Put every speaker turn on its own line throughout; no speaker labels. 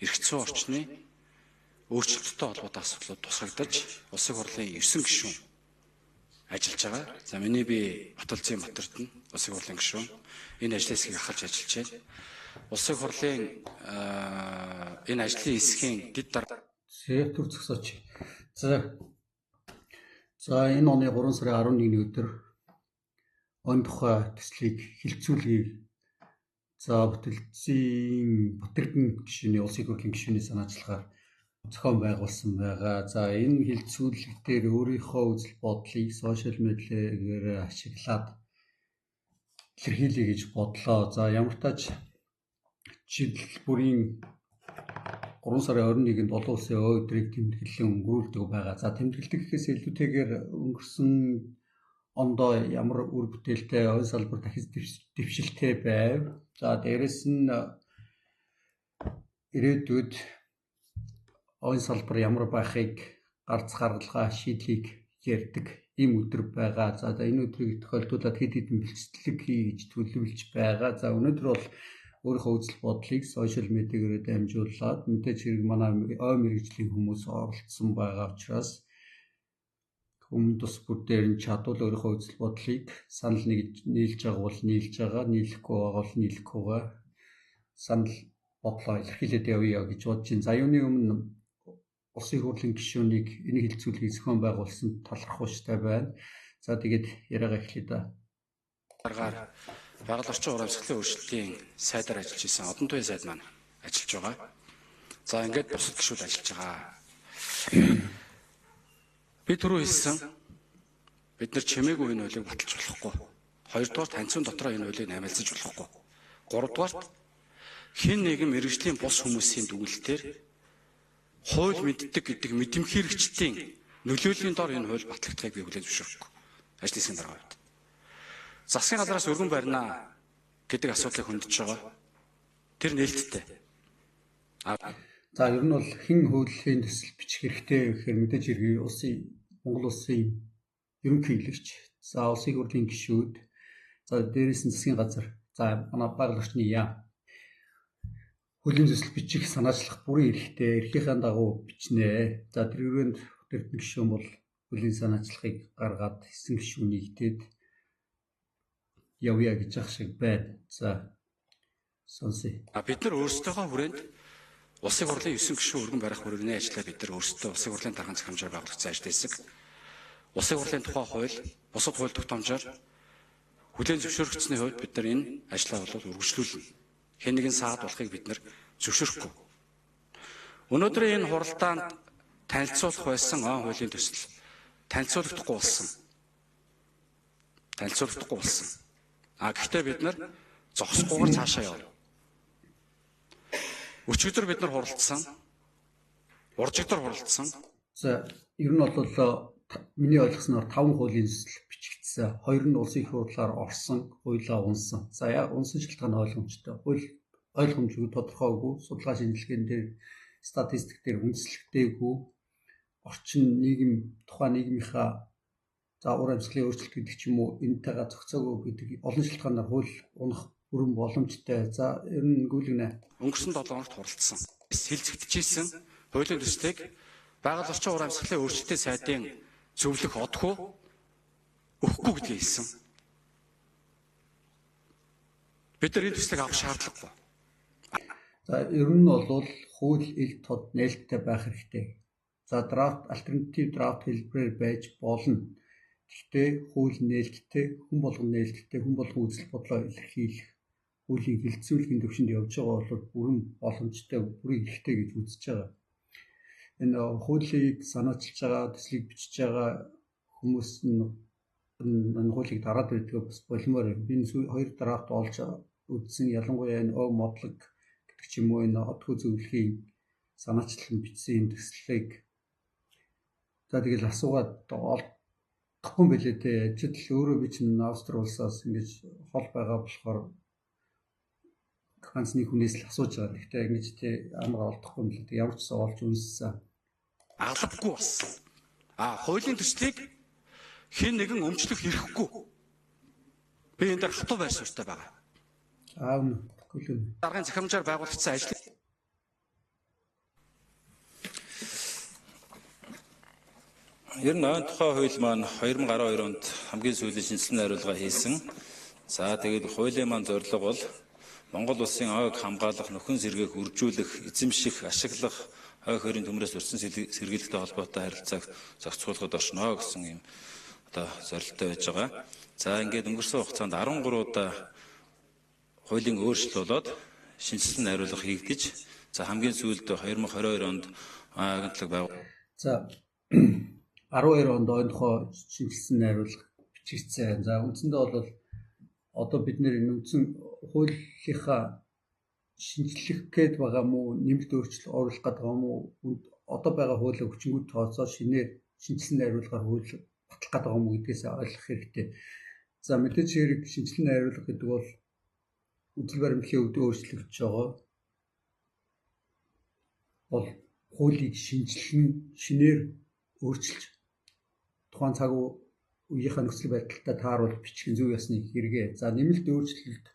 эрх зүйн орчны өөрчлөлттэй холбоотой асуудлууд тусгагдаж улсын хурлын 9 гишүүн ажиллаж байгаа. За миний би Баталзын Батэрд нь улсын хурлын гишүүн энэ ажлын хэсгийг ахалж ажиллаж байна. Улсын хурлын энэ ажлын хэсгийн дэд дарга
Төр зогсооч. За энэ оны 3 сарын 11-ний өдөр он тухай төслийг хилцүүлгийг Баталзын Батэрдэн гишүүний улсын хурлын гишүүний санаачлагаар зохион байгуулсан байгаа. За энэ хилцүүлэг дээр өөрийнхөө үзэл бодлыг сошиал медиагаар ашиглаад илэрхийлье гэж бодлоо. За ямар тач жил бүрийн 3 сарын 21-нд олон улсын өдрийг тэмдэглэн өнгөрүүлдэг байгаа. За тэмдэглэдэг гэхээс илүүтэйгээр өнгөрсөн ондоо ямар үр бүтээлтэй ойн салбар дахиж дэвшилтэй байв. За дээрэс нь ирээдүйд ойн салбар ямар байхыг гарц гаргалгаа шийдлийг ярьдаг ийм өдөр байгаа. За энэ өдрийг тохиолдуулаад хэд хэдэн бэлтгэлэг хийж төлөвлөж байгаа. За өнөөдөр бол өөрийнхөө үзэл бодлыг сошиал медиагаар дамжуулаад мэдээж хэрэг манай ой мэргэжлийн хүмүүс оролцсон байгаа учраас хүмүүн тус бүр дээр нь чадвал өөрийнхөө үзэл бодлыг санал нийлж байгаа бол нийлж байгаа, нийлэхгүй байгаа бол нийлэхгүй байгаа. Санал бодлоо илэрхийлээд явъя гэж бодож байна. За юуны өмнө улсын хурлын гишүүнийг энэ хилцүүлгийг зохион байгуулсан талархууштай байна. За тэгээд яриагаа эхлэе да.
дараагаар байгаль орчин урамсгалын өөрчлөлтийн сайдаар ажиллаж исэн одон туяа сайд маань ажиллаж байгаа. За ингээд бусад гишүүд ажиллаж байгаа. Би түрүү хэлсэн бид нар чимээгүй энэ хуулийг баталж болохгүй. Хоёрдугаар таньцын дотроо энэ хуулийг намайлзаж болохгүй. Гуравдугаар хэн нэгэн мэргэжлийн бус хүмүүсийн дүгнэлтээр хууль мэддэг гэдэг мэдэмхийлэгчдийн нөлөөлийн дор энэ хууль батлагдахыг би хүлээн зөвшөөрөхгүй. Ажлын хэсгийн дарга хувьд. Засгийн газраас өргөн барина гэдэг асуудлыг хөндөж байгаа. Тэр нээлттэй.
За ер нь бол хэн хуулийн төсөл бичих хэрэгтэй гэхээр мэдээж хэрэг Монгол улсын ерөнхийлөгч, за улсын хурлын гишүүд, за дээрээс нь засгийн газар, за манай байгаль орчны яам хуулийн төсөл бичих санаачлах бүрэн эрхтэй, эрхийнхээ дагуу бичнэ. За тэрүүнд Батэрдэн гишүүн бол хуулийн санаачлагыг гаргаад хэсэг гишүүнийгдээд явъя гэж ах шиг байна. За сонсъё.
Бид нар өөрсдийнхөө хүрээнд улсын хурлын 9 гишүүн өргөн барих хүрээний ажлаа бид нар өөрсдөө улсын хурлын дарганы захирамжаар байгуулагдсан ажил хэсэг. Улсын хурлын тухай хууль, бусад хууль тогтоомжоор хүлээн зөвшөөрөгдсөний хувьд бид нар энэ ажлаа бол үргэлжлүүлнэ. Хэн нэгэн саад болохыг бид нар зөвшөөрөхгүй. Өнөөдрийн энэ хуралдаанд танилцуулах байсан он хуулийн төсөл танилцуулагдахгүй болсон. Гэхдээ бид нар зогсохгүйгээр цаашаа явна. Өчигдөр бид нар хуралдсан. Уржигдөр хуралдсан.
За ер нь бол миний ойлгосноор 5 хуулийн төсөл бичигдсэн. 2 нь улсын хурлаар орсон, хуулиа унсан. За унсан шалтгаан ойлгомжтой. Хууль ойлгомжгүй, тодорхойгүй, судалгаа шинжилгээнд дээр статистик дээр үндэслэгдээгүй, орчин нийгэм тухайн нийгмийнхаа за ур амьсгалын өөрчлөлт гэдэг ч юм уу энтэйгээ зохицоогүй гэдэг олон шалтгаанаар хууль унах бүрэн боломжтой. За ер нь гүйлгэнэ.
Өнгөрсөн 7 хоногт хуралдсан. Хилцэгдэжсэн хуулийн төслийг байгаль орчин ур амьсгалын өөрчлөлтийн сайдын зөвлөх одгүй өгөхгүй гэдгийг хэлсэн. Бид нар энэ төслийг авах шаардлагагүй.
За ер нь бол хууль ил тод нээлттэй байх хэрэгтэй. За альтернатив драфт хэлбэрээр байж болно. Гэхдээ хууль нээлттэй, хүн болгон нээлттэй, хүн болгон үзэл бодлоо илэрхийлэх хуулийн хилцүүлгийн төвшөнд явж байгаа бол бүрэн боломжтой, бүрэн хэрэгтэй гэж үзэж байгаа. Энэ хуулийг санаачилж байгаа, төслийг бичиж байгаа хүмүүс энэ хуулийг дараад байдаг бас болмоор байна. Би 2 драфт олж үзсэн, ялангуяа энэ модлог гэдэг ч юм уу энэ одгүй зөвлөхийн санаачлан бичсэн энэ төслийг за тэгэл асуугаад олдохгүй байлээ те. Ажил өөрөө би чинь Австри улсаас ингэж хол байгаа болохоор ганц нэг хүнээс л асууж байгаа. Гэхдээ ингэж те амар олдохгүй юм л те. Ямар ч сан олж үнссэн.
Алавгүй болсон. Хуулийн төслийг хэн нэгэн өмчлөх хэрэггүй. Би энэ дээр хатуу байр суурьтай байгаа.
Үгүй л.
Даргын захирамжаар байгуулагдсан ажил
Ер нь ойн тухай хууль маань 2012 онд хамгийн сүүлийн шинжилсэн найруулга хийсэн. За тэгээд хуулийн маань зорилго бол Монгол улсын ойг хамгаалах, нөхөн сэргээх, үржүүлэх, эзэмших, ашиглах, ойг хөрийн төмрөөс өрсөн сэргийлэлтэй холбоотой харилцааг зохицуулахад оршно гэсэн юм одоо зорилттой байж байгаа. За ингээд өнгөрсөн хугацаанд 13 удаа хуулийн өөрчлөлт болоод шинжилсэн найруулга хийгдэж, за хамгийн сүүлд 2022 онд агентлаг байгуулсан.
За 12 онд ойнхоо шинжилсэн найруулга бичигдсэн. За үндсэндээ бол одоо бид нэр энэ үндсэн хуулийнхаа шинжлэх гээд байгаа мó, нэмэлт өөрчлөлт оруулах гэдэг юм уу? Одоо байгаа хуулийг хүчингү тооцоо шинээр шинжилсэн найруулгаар хууль батлах гэдэг юм уу гэдгээс ойлгох хэрэгтэй. За мэдээж хэрэг шинжилсэн найруулга гэдэг бол үзэл баримтлалын өвдөө өөрчлөгдөж байгаа бол хуулийг шинээр өөрчилж тухайн цаг үеийнхээ нөхцөл байдалтай тааруулж бичих нь зөв ёсны хэрэгэ. За нэмэлт өөрчлөлт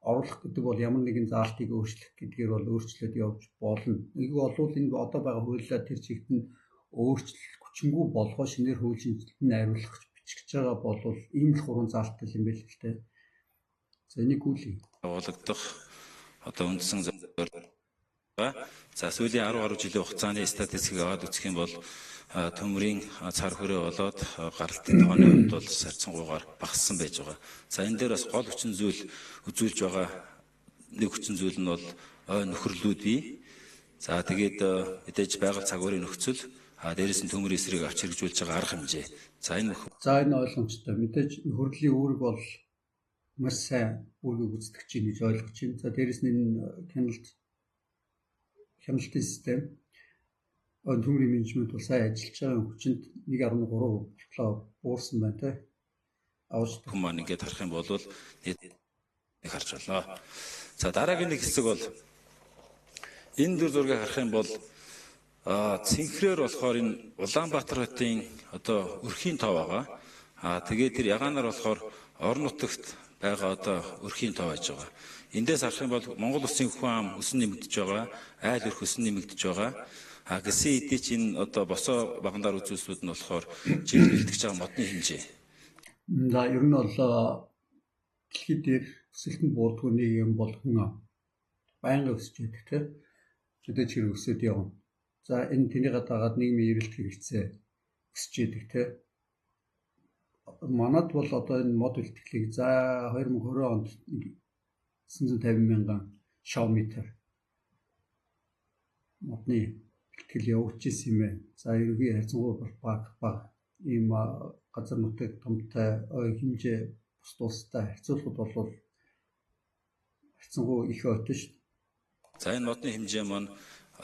оруулах гэдэг бол ямар нэгэн заалтыг өөрчлөх гэдгээр бол өөрчлөлт явж болно. Нэг бол энэ одоо байгаа хуулиар тэр чигт нь өөрчлөлт хүчингү болгоо шинээр хууль шинжилтэн найруулах бичих гэж байгаа бол ийм л хуран заалттай юм байл л дээ. За энийг гүйлээ.
Байгуулагдах одоо үндсэн зорилго. За сүүлийн 10 гаруй жилийн хугацааны статистикийг аваад үзэх юм бол төмрийн цар хүрээ болоод гаралтын тооны хувьд бол сарцсангуугаар багассан байж байгаа. За энэ дээр бас гол хүчин зүйл үзүүлж байгаа нэг хүчин зүйл нь бол ой нөхөрлүүд бий. За тэгээд мэдээж байгаль цагуурын нөхцөл дээрээс нь төмөр эсрэг авч хэрэгжүүлж байгаа арга хэмжээ. За энэ
ойлгомжтой. Мэдээж нөхөрлийн үүрэг бол маш сайн үүргийг үздэг чинь гэж ойлгож байна. За дээрээс нь энэ хяналтын систем төмрийн менежмент бол сайн ажиллаж байгаа хүчинд 1.3% болтлоо буурсан байна те.
Авч хүмүүс ингээд харах юм бол нэг харж байна. За дараагийн нэг хэсэг бол энэ дүр зургийг харах юм бол цэнхрээр болохоор энэ Улаанбаатар хотын одоо өрхийн тоо байгаа. Тэгээд тэр ягаанаар болохоор орон нутагт байгаа одоо өрхийн тоо байж байгаа. Эндээс харах юм бол Монгол улсын хүн ам өсөн нэмэгдэж байгаа, айл өрх өсөн нэмэгдэж байгаа. Гэсэн хэдий ч энэ одоо босоо багандар үзүүлсүүд нь болохоор жил бэлтгэж байгаа модны хэмжээ.
За ер нь бол дэлхийд дээр өсөлтөнд буурдгүй нэг юм бол хүн байнга өсөж байдаг тийм. Мэдээж хэрэг өсөд явна. За энэ тэнийг дагаад нийгмийн эрэлт хэрэгцээ өсөж байдаг тийм. Манад бол одоо энэ мод бэлтгэлийг за 2020 онд 950 мянган шавметр модны бэлтгэл явуулж ирсэн юм байна. За ерөнхий харьцангуй бол баг ийм газар нутаг томтой ой хэмжээ бус тустай харьцуулахад бол харьцангуй их ойтой шүү дээ.
За энэ модны хэмжээ маань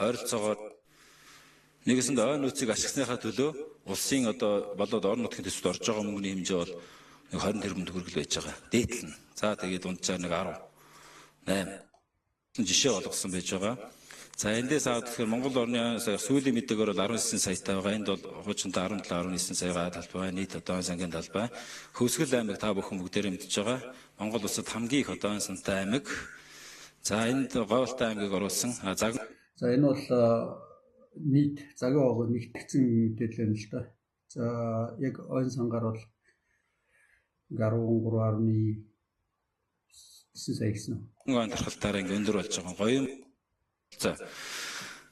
ойролцоогоор нэгэсэнд ой нөөцийг ашигсныхаа төлөө улсын одоо болоод орон нутгийн төсөвт орж байгаа мөнгөний хэмжээ бол 20 тэрбум төгрөгөл байж байгаа. Дээдлэн. За тэгээд унджаар нэг 18 жишээ болгосон байж байгаа. За эндээс аваад тэгэхээр Монгол орны сүүлийн мэдээгээр бол 19 саятай байгаа. Энд бол хуучинтай 17-19 саяга талбай, нийт одоо сангийн талбай. Хөвсгөл аймаг та бүхэн бүгдээрээ мэдж байгаа. Монгол улсад хамгийн их одоо сантай аймаг. За энд Говьалтай аймгийг оруулсан.
За энэ бол нийт загин огоо нэгтгэсэн мэдээлэл нь л да. За яг ойн сангаар бол 13.9 сая гэсэн.
Өнөө анхааралтаараа ингэ өндөр болж байгаа гоё юм. За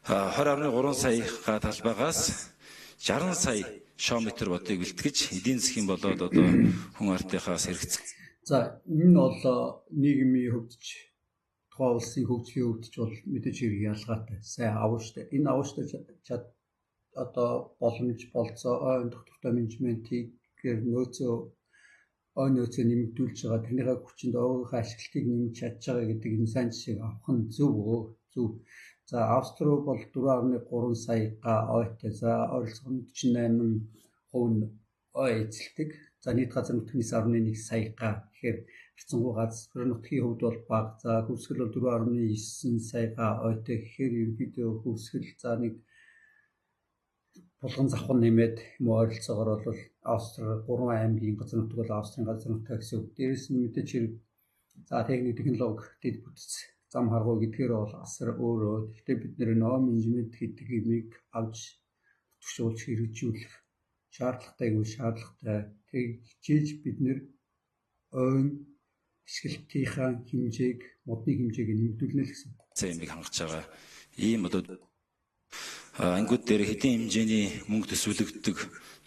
20.3 сая талбайгаас 60 сая шометр бодыг бэлтгэж эдийн засгийн болоод одоо хүн ардынхаас хэрэгцээ.
За энэ нь бол нийгмийн хөгжиж тухайн улсын хөгжлийн хөгжиж бол мэдээж хэрэг ялгаатай сайн авууштай. Энэ авууштай одоо боломж болцоо ойн доктортой менежментээр ой нөөцөө нэмэгдүүлж байгаа тэрнийхээ хүчинд өөрийнхөө ашиглалтыг нэмж чадж байгаа гэдэг энэ сайн жишээг авах нь зөв. За Австрали бол 4.3 сая ойтой. За ойролцоогоор 48% нь ой эзэлдэг. За нийт газар нутгийн 9.1 сая гэхээр харьцангуй газар нутгийн хувьд бол бага. За хөвсгөл бол 4.9 сая ойтой гэхээр ерөнхийдөө хөвсгөл за нэг булган завхан нэмээд юм ойролцоогоор бол Австрали 3 аймгийн газар нутаг бол Австрийн газар нутаг гэсэн үг. Дээрээс нь мэдээж хэрэг за техник технологи дэд бүтц зам харгуй гэдгээр бол асар өөрөө. Гэхдээ бид нэр нөө менежмент гэдэг юмыг авч төвшүүлж хэрэгжүүлэх шаардлагатайгүй шаардлагатай тэг хичээж бид нэр ойн бэлтгэлтийнхаа хэмжээг, модны хэмжээг нэмэгдүүлнэ л гэсэн.
Зэмийг хангаж байгаа ийм одоо ангууд дээр хэдийн хэмжээний мөнгө төсвөлөгддөг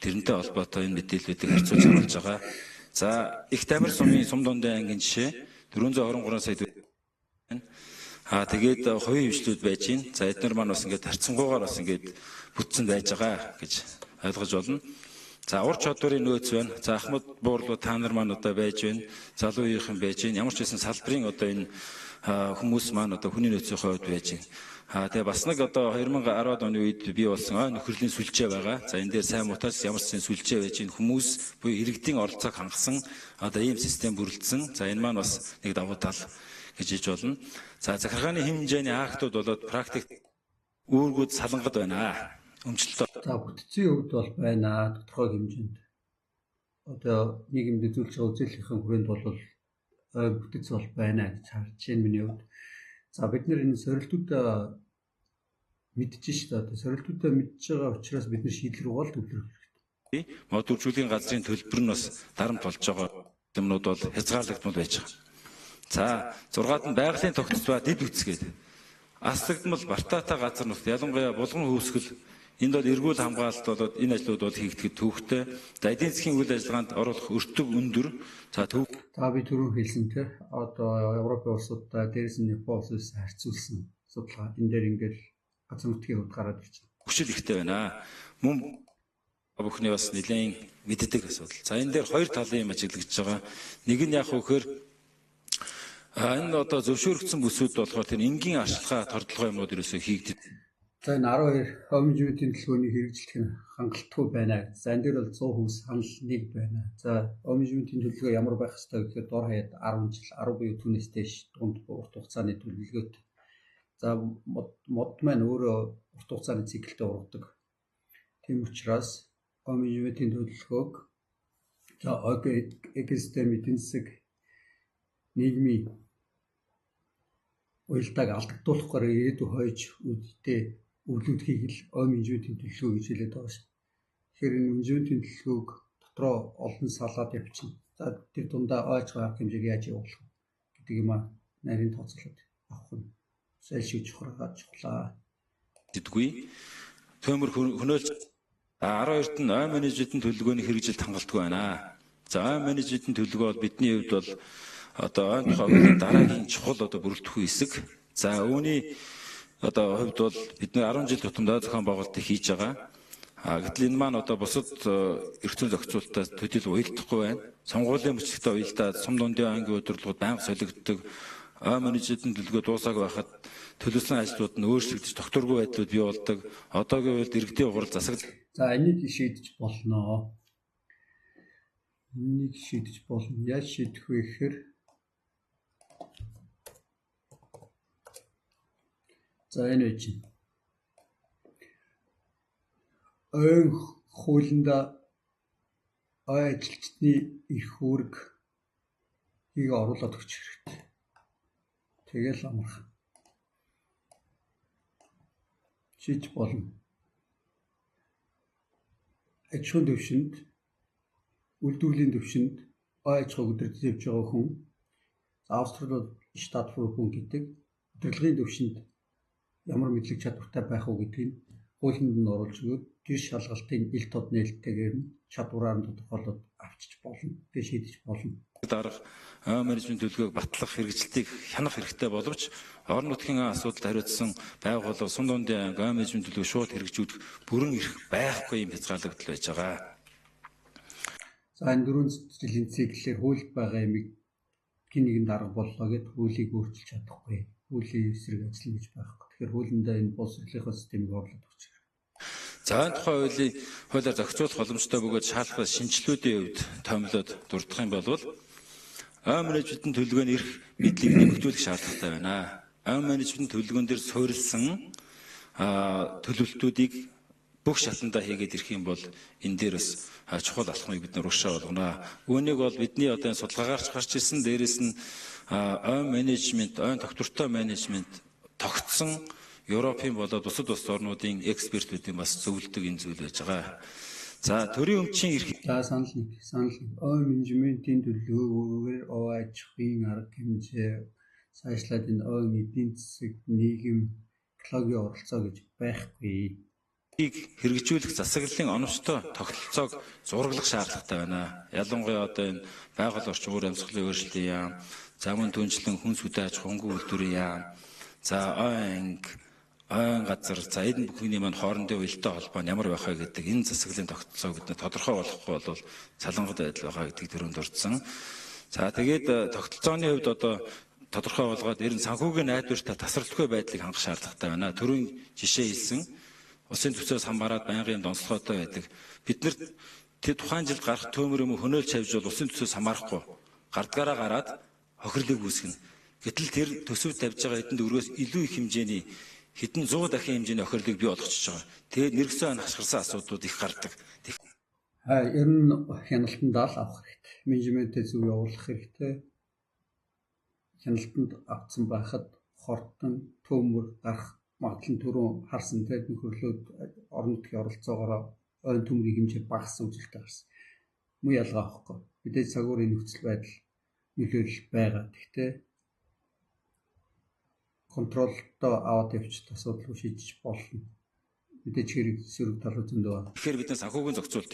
тэрнтэй холбоотой энэ мэдээллүүдийг харьцуулж харуулж байгаа. За их тамир сумын сум дундын ангийн жишээ 423 сая байна. Тэгээд хувийн хвшлүүд байж гин. За эдгээр маань бас ингээд харьцангуйгаар бас ингээд бүтсэн байж байгаа гэж ойлгож болно. За ур чадварын нөөц байна. За Ахмад буурлууд та нар маань одоо байж байна. Залуу үеийнхэн байж байна. Ямар ч байсан салбарын одоо энэ хүмүүс маань одоо хүний нөөцийн хувьд байж байна. Тэгээ бас нэг одоо 2010 оны үед бий болсон нөхөрлийн сүлжээ байгаа. За энэ дээр сайн мутаас ямар ч сүлжээ байж гин хүмүүс буюу иргэдийн оролцоог хангасан одоо ийм систем бүрдсэн. За энэ маань бас нэг давуу тал гэж хэлж болно. За захиргааны хэмжээний актууд болоод практик үүргүүд салангад байна. Өмчлөлт.
За бүтцийн хувьд бол байна. Тодорхой хэмжээнд одоо нийгэмд үзүүлж байгаа үзүүлэлтийн хүрээнд бол бүтц бол байна гэж харж байна миний хувьд. За бид нэр энэ сорилтуудаа мэдчихэж шүү дээ. Одоо сорилтуудаа мэдж байгаа учраас бид нэр шийдэл рүү гол төвлөрөх хэрэгтэй.
Мод үржүүлгийн газрын төлбөр нь бас дарамт болж байгаа юмнууд бол хязгаарлагдмал байж байгаа. За 6-ад нь байгалийн тогтцол ба дэд үсгээд асрагдмал бартаатай газар нутагт ялангуяа булган хөөсгөл энд бол эргүүл хамгаалалт болоод энэ ажлууд бол хийгдэхэд төвхтэй. За эдийн засгийн үйл ажиллагаанд оруулах өртөг өндөр. За
би түрүүн хэлсэн тэр одоо Европын улсуудаа дээрээс нь Япон улсаас харьцуулсан судалгаа энэ дээр ингээл газар нутгийн хувьд гараад ирж байна.
Хүчил ихтэй байна. Мөн бүхний бас нэлээд мэддэг асуудал. За энэ дээр хоёр талын юм ажиглагдж байгаа. Нэг нь яг хөөхөр энэ одоо зөвшөөрөгдсөн бүсүүд болохоор тэр энгийн ашиглахаа тордлогоо юмнууд ерөөсөө хийгдэв.
За энэ 12 хомжуудын төлөвлөгөөний хэрэгжилт нь хангалтгүй байна. За энэ дээр бол 100% санал нэг байна. За хомжуудын төлөвлөгөө ямар байх ёстой гэхээр дор хаяад 10 жил 10 буюу түүнээс дээш дунд урт хугацааны төлөвлөгөөт. За мод маань өөрөө урт хугацааны циклтэй ургадаг. Тийм учраас хомжуудын төлөвлөгөөг за экосистем эдийн засаг нийгмийн уялдааг алдагдуулахаар ирээдүйн хойж үүдтэй өвлүүд хийгэл хомжуудын төлөвлөгөө гэж хэлээд байгаа шүү. Тэгэхээр энэ хомжуудын төлөвлөгөөг дотроо олон салаад явчихна. За тэр дундаа ойж байгаа хэмжээг яаж явуулах вэ гэдэг юм аа нарийн тооцоолоод авах нь сэлшиж чухлаа.
Гэдэггүй. Төмөр хөнөөлж 12-т нь ой менежментийн төлөвлөгөөний хэрэгжилт хангалтгүй байна. За ой менежментийн төлөвлөгөө бол бидний хувьд бол одоо ойн тухайг дараагийн чухал одоо бүрэлдэхүүн хэсэг. За үүний одоо хувьд бол бид 10 жил тутамдаа зохион байгуулалт хийж байгаа. Гэтэл энэ маань одоо бусад эрх зүйн зохицуулалтаас төдийл уялдахгүй байна. Сонгуулийн мөчлөгтэй уялдаад сум дундын ангийн удирдлагууд байнга солигддог. Ой менежментийн төлөвлөгөө дуусаагүй байхад төлөвлөсөн ажлууд нь өөрчлөгдөж тогтворгүй байдлууд бий болдог. Одоогийн үед иргэдийн хурал засаг.
За энийг шийдэж болно. Яаж шийдэх вэ гэхээр за энэ үеч. Ойн хуулинда ой ажилчдын эрх үүргийг оруулаад өгч хэрэгтэй. Тэгэл амархан. Шийдэж болно. Аж ахуйн төвшөнд, үйлдвэрлэлийн төвшөнд ой аж ахуйг удирдах явж байгаа хүн Австралид штат хүн гэдэг удирдлагын төвшөнд ямар мэдлэг чадвартай байх уу гэдгийг хуулинд нь оруулж өгөөд тэр шалгалтын ил тод нээлттэйгээр нь чадвараар нь тодорхойлоод авчиж болно. Тэгээ шийдэж болно.
Дарга ой менежмент төлөвлөгөөг батлах хэрэгжилтийг хянах хэрэгтэй боловч орон нутгийн асуудалд хариуцсан байгууллага сум дундын ой менежмент төлөвлөгөө шууд хэрэгжүүлэх бүрэн эрх байхгүй юм хязгаарлагдал байж байгаа.
За энэ 400 жилийн циклээр хуульд байгаа юмыг хин нэгэн дарга боллоо гэд хуулийг өөрчилж чадахгүй. Хуулийн эсрэг ажиллана гэж байхгүй. Тэгэхээр хуулиндаа энэ боловсролынхаа системийг оруулаад өгч байгаа.
За энэ тухай хуулиар зохицуулах боломжтой бөгөөд шаардлагатай шинжилгүүдийн хувьд томилоод дурдах юм бол ой менежментийн төлөвлөгөөний эрх мэдлийг нэмэгдүүлэх шаардлагатай байна. Ой менежментийн төлөвлөгөөн дээр суурилсан төлөвлөлтүүдийг бүх шатандаа хийгээд ирэх юм бол энэ дээр бас чухал алхмыг бид нар уршаа болгоно. Үүнийг бол бидний одоо энэ судалгаагаарч гарч ирсэн дээрээс нь ой менежмент, ой тогтвортой менежмент тогтсон Европын болоод бусад улс орнуудын экспертүүдийн бас зөвлөдөг энэ зүйл байж байгаа. За төрийн өмчийн эрх
За санал нэг. Ой менежментийн төлөвлөгөөр ой аж ахуйн арга хэмжээ цаашлаад энэ ой эдийн засаг нийгэм экологийн оролцоо гэж байхгүй.
хэрэгжүүлэх засаглалын оновчтой тогтолцоог зураглах шаардлагатай байна. Ялангуяа одоо энэ байгаль орчин үр амьсгалын өөрчлөлтийн яам, за мөн түнчлэн хүн сүдэ аж ахуйн үйлдвэрийн яам, за ойн газар, за эдэн бүхний маань хоорондын уялдаа холбоо нь ямар байх вэ гэдэг энэ засаглалын тогтолцоог бид тодорхой болгохгүй бол салангат байдал байгаа гэдгийг төрөнд дурдсан. За тэгээд тогтолцооны хувьд одоо тодорхой болгоод ер нь санхүүгийн найдвартай тасралтгүй байдлыг хангах шаардлагатай байна. Төрийн жишээ хэлсэн улсын төсөөс хамаарат байнгын донцлоготой байдаг. Бид нар тухайн жилд гарах төмөр юм хөнөөлж тавьж бол улсын төсөөс хамаарахгүй гардгаараа гараад хохирлыг үүсгэнэ. Гэтэл тэр төсөвд тавьж байгаа хэдэн дөрвөөс илүү их хэмжээний хэдэн 100 дахин хэмжээний хохирлыг бий болгочихж байгаа. Тэгээд нэргсэн хашгирсан асуудлууд их гардаг.
Ер нь хяналтандаа л авах хэрэгтэй. Менежментээ зөв явуулах хэрэгтэй. Хяналтанд авсан байхад хортон төмөр гарах магадлал түрүү харсан тэгээд нөхөрлөд орон нутгийн оролцоогоор ойн төмрийн хэмжээ багассан үзэлтэй гарсан. Муу ялгаа авахгүй. Мэдээж цагуурын нөхцөл байдал нөлөөлөл байгаа. Гэхдээ контролтой аваад явчих асуудал шийдэж болно. Мэдээж хэрэг сөрөг талууд зөндөө байна.
Тэгэхээр бид санхүүгийн зохицуулт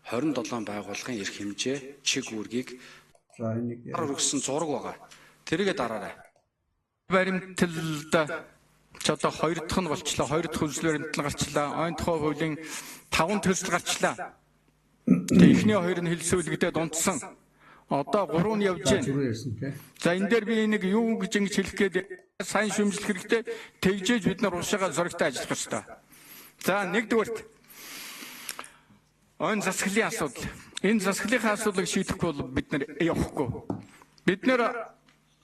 27 байгууллагын эрх хэмжээ чиг үүргийг
За энийг
өргөсөн зураг байгаа. Тэргээ дараарай.
Баримталд ч одоо 2 дахь нь болчлаа. 2 дахь үзлэр баримтал гарчлаа. Ойн тухай хуулийн 5 төсөл гарчлаа. Тэгээ эхний 2 нь хэлсүүлэгдээд унтсан. Одоо 3 нь явж байна.
зүрх ярьсан тийм.
За энэ дээр би нэг юу гэж ингэж хэлэх гээд сайн шүмжлэх хэрэгтэй. Тэгжээж бид нар уушаага зөрөгтэй ажиллах ёстой. За нэгдүгээрт ойн засаглалын асуудал. Энэ засаглалын асуудлыг шийдэхгүй бол бид нар явахгүй. Бид нар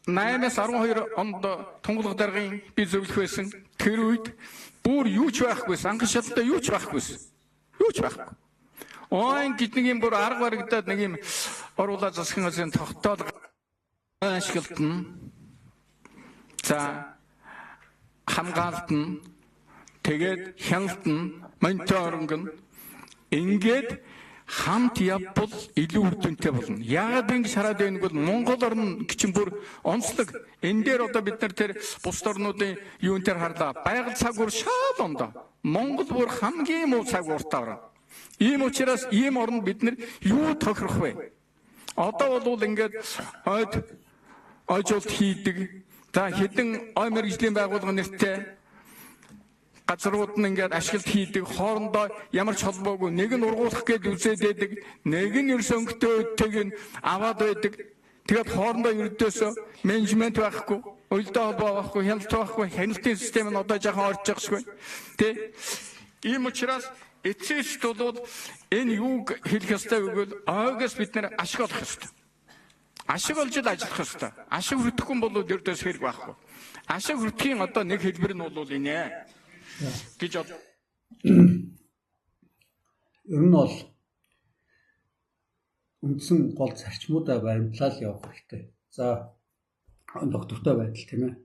8-аас 12 онд тунгалаг даргын би зөвлөх байсан. Тэр үед бүр юу ч байхгүйсэн. Анхан шаттай юу ч байхгүйсэн. Юу ч байхгүй. Ойн гэд нэг юм бүр арга барагдаад нэг юм оруулаа засахын тогтоол ашиглалтна. За хамгаалтна. Тэгээд хяналтна, мониторинг ингээд хамт явбал илүү үр дүнтэй болно. Яагаад ингэж хараад байнг бол Монгол орн гिचэн бүр онцлог. Энэ дээр одоо бид нар тэр бус орнуудын юунтер харлаа. Байгаль цагуур шал ондоо. Монгол бүр хамгийн муу цагууртаа. Ийм учраас ийм орнд бид нар юу тохирох вэ? Одоо бол ингээд ойжуулт хийдэг. За хэдэн ой мэргэжлийн байгууллага нэртэй газрууд нь ингээд ашиглалт хийдэг, хоорондоо ямар ч холбоогүй нэг нь ургуулах гээд үзээд байдаг, нэг нь ерсөнгөтэй өдтэйг нь аваад байдаг. Тэгээд хоорондоо ердөөсөө менежмент байхгүй, уялдаа холбоо байхгүй, хяналт байхгүй, хяналтын систем нь одоо жоохон орж байгаагүй. Тэ? Ийм учраас эцэст бол энэ юуг хэлэх ёстой вэ гэвэл ойгоос бид нэр ашиг олох ёстой. Ашиг олж ажиллах ёстой. Ашиг хүртэхгүй бол ердөөс хэрэг байхгүй. Ашиг хүртэхийн одоо нэг хэлбэр нь бол энэ гэж бод.
Ер нь бол үндсэн гол зарчмуудаа баримтлал явах хэрэгтэй. За доктортой байдал тийм ээ.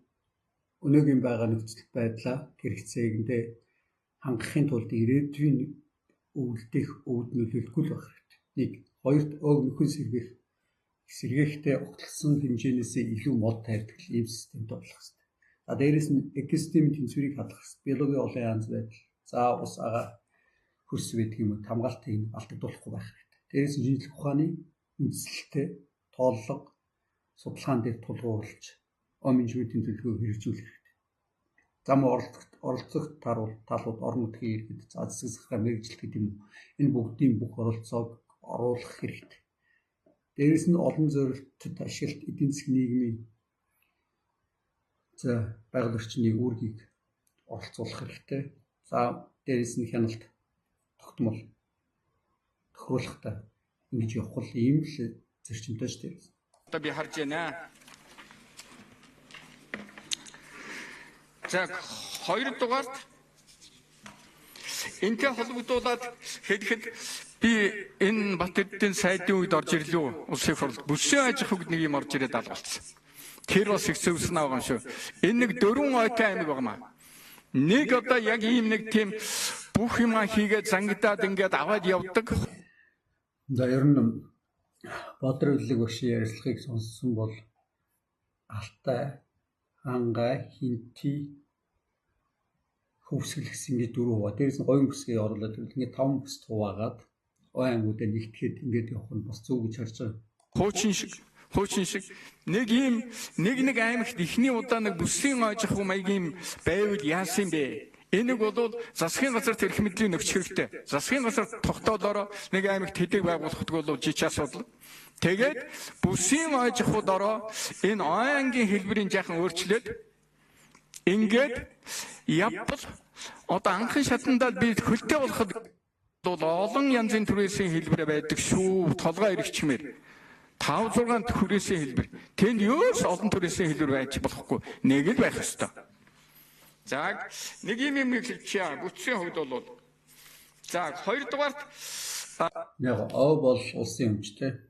Өнөөгийн байгаа нөхцөл байдлаа хэрэгцээгэндээ хангахын тулд ирээдүйн өвөлдөх өвд нөлөөлөхгүй л байх хэрэгтэй. Нэг хоёрт өг нөхөн сэргээхтэй огтлсон хэмжээнээсээ илүү мод тавьдаг ийм системтэй болох хэрэгтэй. А дээрээс нь экосистемийн тэнцвэрийг хадлах хэрэгтэй. Биологийн олон янз байдал, за ус агаар хөрс байдаг юм уу хамгаалтыг алдагдуулахгүй байх хэрэгтэй. Дээрээс нь шинжлэх ухааны үндэслэлтэй тооллого судалгаан дээр тулгуурлаж менежментийн төлөвлөгөө хэрэгжүүлэх хэрэгтэй. Зам оролцох талууд орон нутгийн иргэд за засаг захиргаа мэргэжилт гэдэг юм. Энэ бүгдийн бүх оролцоог оруулах хэрэгтэй. Дээрээс нь олон зорилттой ашиглалт эдийн засгийн нийгмийн за байгаль орчны үүргийг оролцуулах хэрэгтэй. За дээрээс нь хяналт тогтмол тохируулахтай ингэж явах ийм л зарчимтай шүү дээ.
Одоо би харж байна. За хоёрдугаарт энэтэй холбогдуулаад хэлэхэд би энэ Батэрдийн сайдын үед орж ирлээ. Улсын хурлд бүсийн аж ахуйг нэг юм орж ирээд алгуулсан. Тэр бас их зөвсөн байгаа юм шүү. Энэ нэг 4 ойтой аймаг байна. Нэг одоо яг ийм нэг тийм бүх юма хийгээд зангидаад ингээд аваад явдаг.
За ер нь Бодрын Үлэг багшийн ярилцлагыг сонссон бол Алтай, Хангай, Хинти, Хөвсгөл гэсэн ингээд 4 хуваа. Дээрээс нь Говийн бүсгээ оруулаад ингээд 5 бүс хуваагаад ой ангуудаа нэгтгэхэд ингээд явах нь бас зөв гэж харж байгаа.
Хуучин шиг нэг аймагт ихний удаа нэг бүсгийн ойжих юм маягийн байвал яасан бэ? Энийг бол засгийн газар тэрх мэдлийн өгч хэрэгтэй. Засгийн газар тогтоолороо нэг аймагт хэдэг байгуулахдаг бол жич асуудал. Тэгээд бүсгийн ойжихудороо энэ ой ангийн хэлбэрийн жаахан өөрчлөөд ингээд явбал одоо анхын шатандаа би хөлтэй болоход бол олон янзын түрээсийн хэлбэр байдаг шүү. Толгой эргэчмээр 5-6 түрээсийн хэлбэр. Тэнд юус олон түрээсийн хэлбэр байж болохгүй. Нэг л байх ёстой. За нэг юм хэлчихье. Бүсгийн хувьд бол за хоёрдугаарт
Яг ов бол улсын өмчтэй.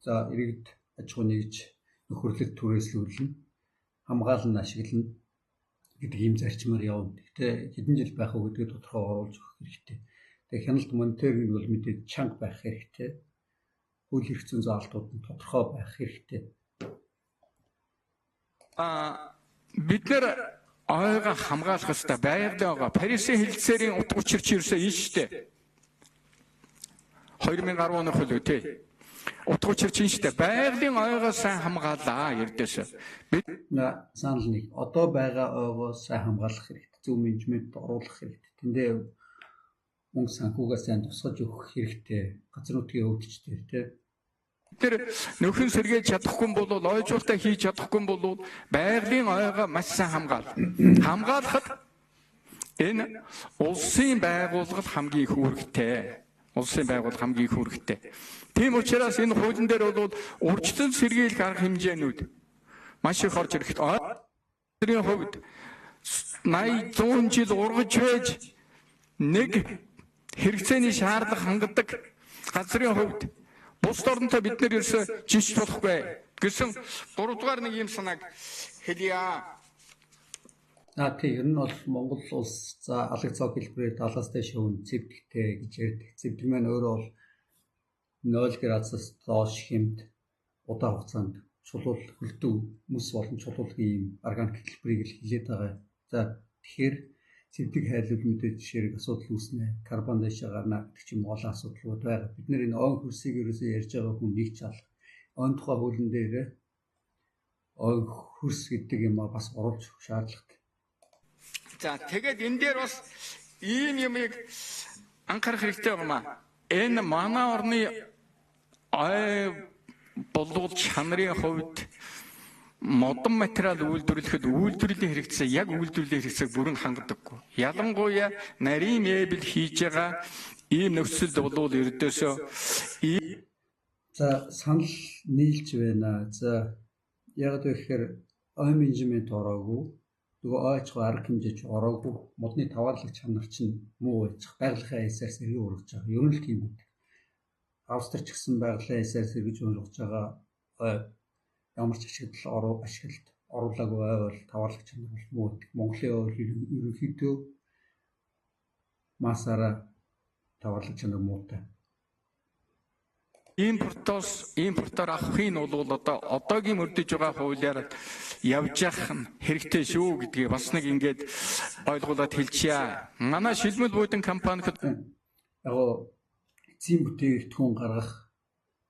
За иргэд аж ахуй нэгж нөхөрлөлт түрээслүүлнэ. Хамгаална, ашиглана гэдэг ийм зарчмаар явна. Гэхдээ хэдэн жил байх уу гэдгийг тодорхой оруулж өгөх хэрэгтэй. Тэгээ хяналт мониторинг бол мэдээд чанга байх хэрэгтэй. Хууль эрх зүйн заалтууд нь тодорхой байх хэрэгтэй.
Бид нэр ойгоо хамгаалах ёстой. Байгаль байгаа. Парисын хэлэлцээрийн утга учир чи ерөөсөө энэ шүү дээ. 2010 оны хөл үү те. Утга учир чинь шүү дээ. Байгалийн ойгоо сайн хамгаалаа ярдээсээ. Бид
санал нэг. Одоо байгаа ойгоо сайн хамгаалах хэрэгтэй. Зөв менежмент оруулах хэрэгтэй. Тэндээ мөнгө санхугаа сайн тусгаж өгөх хэрэгтэй. Газар нутгийн өвчтөр те.
Тэр нөхөн сэргээж чадахгүй бол ойжуулалтаа хийж чадахгүй бол байгалийн ойгоо маш сайн хамгаалахад энэ улсын байгууллага хамгийн их үүрэгтэй. Улсын байгууллага хамгийн их үүрэгтэй. Тийм учраас энэ хуулийн дээр бол урьдчилан сэргийлэх арга хэмжээнүүд маш их орж ирэхэд ойрын хувьд 80-100 жил ургаж байж нэг хэрэгцээний шаардлага хангадаг газрын хувьд бус орнтой бид нэр ерөөсө жишж болохгүй гэсэн 3 дугаар нэг юм санааг хэлье.
Тийм ер нь бол Монгол улс за алаг цог хэлбэрээр 70-аас дээш өвн цэвдэгтэй гэж ярьдаг. Цэвдэг маань өөрөө бол 0 градусаас доош хэмт удаан хугацаанд чулуул хөлдөв мөс болон чулуулгийн ийм органик хэлбэрийг л хилээд байгаа. За тэгэхээр цэвдэг хайлуул мэдээж жишээг асуудал үүснэ. Карбон дэшээ гарна гэдэг ч юм олон асуудлууд байгаа. Бид нэр энэ он хөрсийг ерөөсөө ярьж байгаа хүн нэг ч алга. Он тухай хуулийн дээр он хөрс гэдэг юм бас оруулж өгөх шаардлагатай.
За тэгээд энэ дээр бас ийм юмыг анхаарах хэрэгтэй юм аа. Энэ манай орны болоод чанарын хувьд модон материал үйлдвэрлэхэд үйлдвэрлэлийн хэрэгцээ яг үйлдвэрлэлийн хэрэгцээг бүрэн хангадаггүй. Ялангуяа нарийн мэбэл хийж байгаа ийм нөхцөлд болвол ердөөсөө
за санал нийлж байна. За яг тэгэхээр ой менежмент ороогүй, нөгөө ойч арга хэмжээч ороогүй, модны таваарлах чанар чинь муу байж байгалийн ясаар сэргийг ургаж байгаа. Ер нь л тийм үү. Австрч гэсэн байгалийн ясаар сэргэж ургаж байгаа ямар ч ашиглалт оруулаагүй байвал таваарлах чанар бол муу. Монголын ерөнхийдөө масаараа таваарлах чанар муутай. Импортоор авахын бол одоо одоогийн мөрдөж байгаа хуулиар явж явах нь хэрэгтэй шүү гэдгийг бас нэг ингээд ойлгуулад хэлчихье. Манай шилмэл буудан компанид яг эцсийн бүтээгдэхүүн гаргах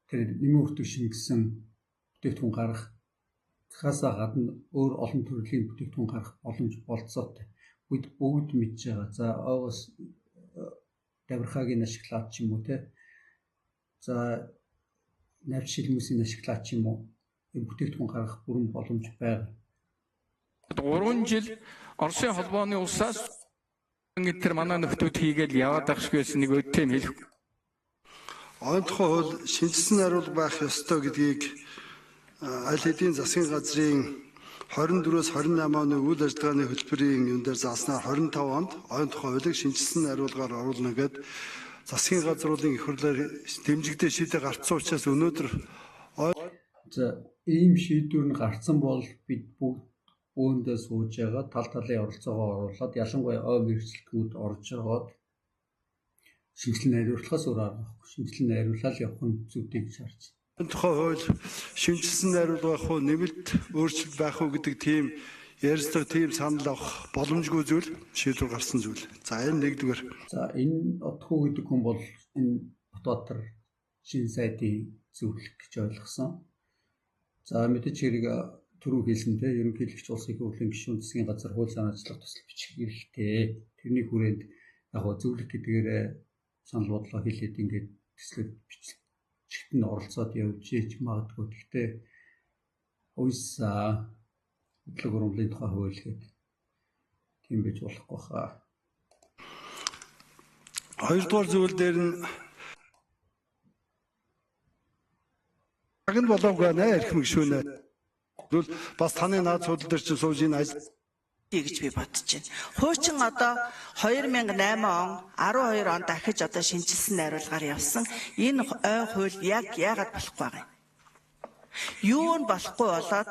тэр нэмийн өртөг шингэсэн бүтээгдэхүүн гаргахаас гадна өөр олон төрлийн бүтээгдэхүүн гаргах боломж болцоотой. Бид бүгд мэдж байгаа. За оос давирхаагийн ашиглаад ч юм уу те. За навч шилмүсийн ашиглаад ч юм уу энэ бүтээгдэхүүн гаргах бүрэн боломж байгаа.
3 жил Оросын холбооны улсаас ингээд тэр манай нөхдүүд хийгээл яваад байх шиг байсан нэг өдтэй хэлэх.
Он тухай хууль шинжилсэн хариулга байх ёстой гэдгийг аль хэдийн засгийн газрын 24-өөс 28 оны үйл ажиллагааны хөтөлбөрийн юм дээр зааснаар 25 онд он тухай хуулийг шинжилсэн хариулгаар оруулна гэдэг засгийн газруудын их хурлаар дэмжигдээ шийдэ гарцсан учраас өнөөдөр
за ийм шийдвэр нь гарцсан бол бид бүгд үүндээ сууж байгаа тал талын оролцоогоо оруулаад ялангуяа ой мэргэжилтгүүд орж байгаад шинжилгээ найруулахаас өөр арга байхгүй. Шинжилгээ найруулаад явах нь зүйтэй гэж харж байна.
Тухайн хууль шинжилсэн найруулга байх уу, нэмэлт өөрчлөлт байх уу гэдэг тийм ярьцлага, тийм санал авах боломжгүй зүйл, шийдвэр гарсан зүйл. За энэ нэгдүгээр.
За энэ Отхоо гэдэг хүн бол энэ Батбаатар шин сайдын зөвлөх гэж ойлгосон. За мэдээж хэрэг түрүү хэлсэнтэй ерөнхийлөгч улсын их хурлын гишүүн засгийн газар хууль санаачлах тусал бичих хэрэгтэй. Тэрний хүрээнд яг зөвлөх гэдгээр санал бодлого хэлээд ингээд төслөд бичигт нь оролцоод явж ич магадгүй. Гэхдээ уйсаа хөтлөг урамлын тухай хууль гэдэг тийм байж болохгүй хаа.
Хоёрдугаар зүйл дээр нь агн болоогүй нэ эрх мэгшүүнэ. Тэгвэл бас таны наад судал дээр чинь сууж энэ ажил
гэж би бодож байна. Хуучин одоо 2008 он 12 онд дахиж одоо шинжилсэн найруулгаар явсан энэ ой хууль яг яагаад болохгүй байгаа юм? Юу нь болохгүй болоод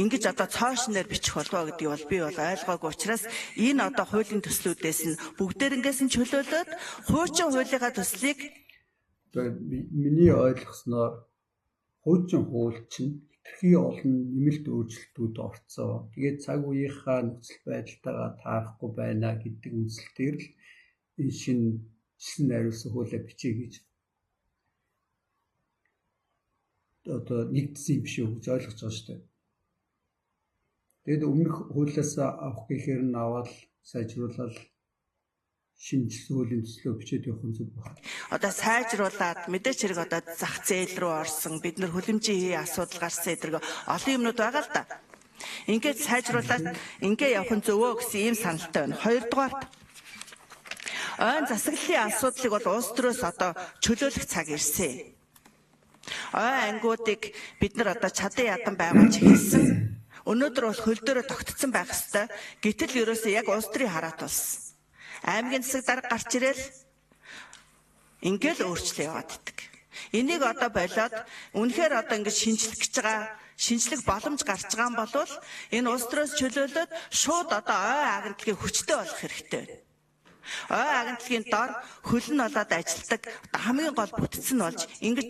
ингэж одоо цоошноор бичих болов гэдгийг бол би бол ойлгоогүй учраас энэ одоо хуулийн төслүүдээс нь бүгдээрнгээс нь чөлөөлөөд хуучин хуулийнхаа төслийг
миний ойлгосноор хуучин хууль чинь хэтэрхий олон нэмэлт өөрчлөлтүүд орцсон. Тэгээд цаг үеийнхаа нөхцөл байдалтайгаа таарахгүй байна гэдэг үндслээр л энэ шинжилсэн найруулсан хуулиа бичиж гэж одоо нэгдсэн юм биш үү гэж ойлгож байгаа шүү дээ. Тэгээд өмнөх хуулиас авах гэхээр нь аваад сайжруулаад шинжилсэн хуулийн төслөө бичээд явах нь зөв байна.
Одоо сайжруулад мэдээч хэрэг одоо зах зээл рүү орсон бид нар хүлэмжийн асуудал гарсан эдэрэг олон юмнууд байгаа л да. Ингээд сайжруулаад ингээ явах нь зөвөө гэсэн ийм саналтай байна. Хоёрдугаарт ойн засаглалын асуудлыг бол улс төрөөс одоо чөлөөлөх цаг ирсэн. Ой ангиудыг бид нар одоо чадан ядан байгуулж хэлсэн. Өнөөдөр бол хөл дөрөө тогтцсон байх ёстой. Гэтэл ерөөсөө яг улс төрийн хараат болсон. Аймгийн засаг дарга гарч ирэл ингээл өөрчлөө яваад идэг. Энийг одоо болоод үнэхээр одоо ингэж шинжлэх гэж байгаа шинжлэх боломж гарч байгаа юм бол энэ улс төрөөс чөлөөлөд шууд одоо ой агентлагийн хүчтэй болох хэрэгтэй байна. Ой агентлагийн дор хөл нь болоод ажилдаг хамгийн гол бүтцэн болж ингэж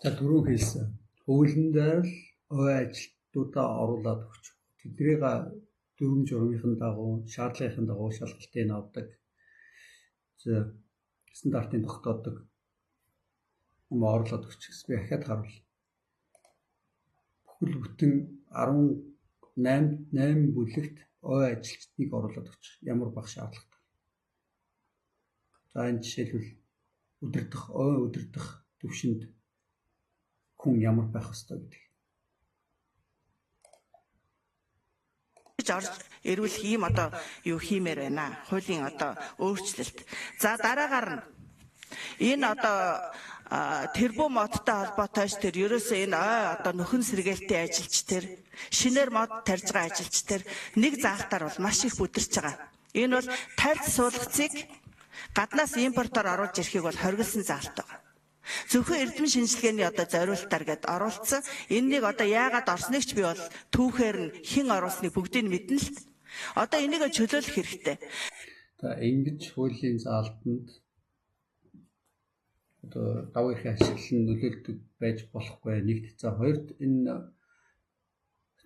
за түрүү хэлсэн. Хуулинд дээр л ой ажилтнуудаа оруулаад өгч тэднийг дүрм журмынхын дагуу шаардлагын дагуу шалгалтыг авдаг. За стандартын тогтоодог юм оруулаад өгч гэсэн би ахаад харуул. Бүхэл бүтэн 18 бүлэгт ой ажилтныг оруулаад өгч ямар баг шаардлагатай. За энэ жишээлбэл ой өдөрдох төвшөнд хүн ямар байх ёстой гэдэг.
орж ирүүлэх ийм одоо юу хиймээр байна. Хуулийн одоо өөрчлөлт. За дараагаар нь энэ одоо тэрбум модтой холбоотой ч тэр ерөөсөө энэ одоо нөхөн сэргээлтийн ажилч тэр шинээр мод тарьж байгаа ажилч тэр нэг заалтаар бол маш их бүдэрч байгаа. Энэ бол тарьж суулгацыг гаднаас импортоор оруулж ирэхийг бол хоригдсан заалт байгаа. Зөвхөн эрдэм шинжилгээний одоо зориултаар гээд оруулсан. Энэнийг одоо яагаад орсныг ч би бол түүхээр нь хэн оруулсныг бүгдийг нь мэднэ л. Одоо энийг чөлөөлөх хэрэгтэй.
За ингэж хуулийн заалтанд одоо давын ашиглал нь нөлөөлдөг байж болохгүй. Нэгт за хоёрт энэ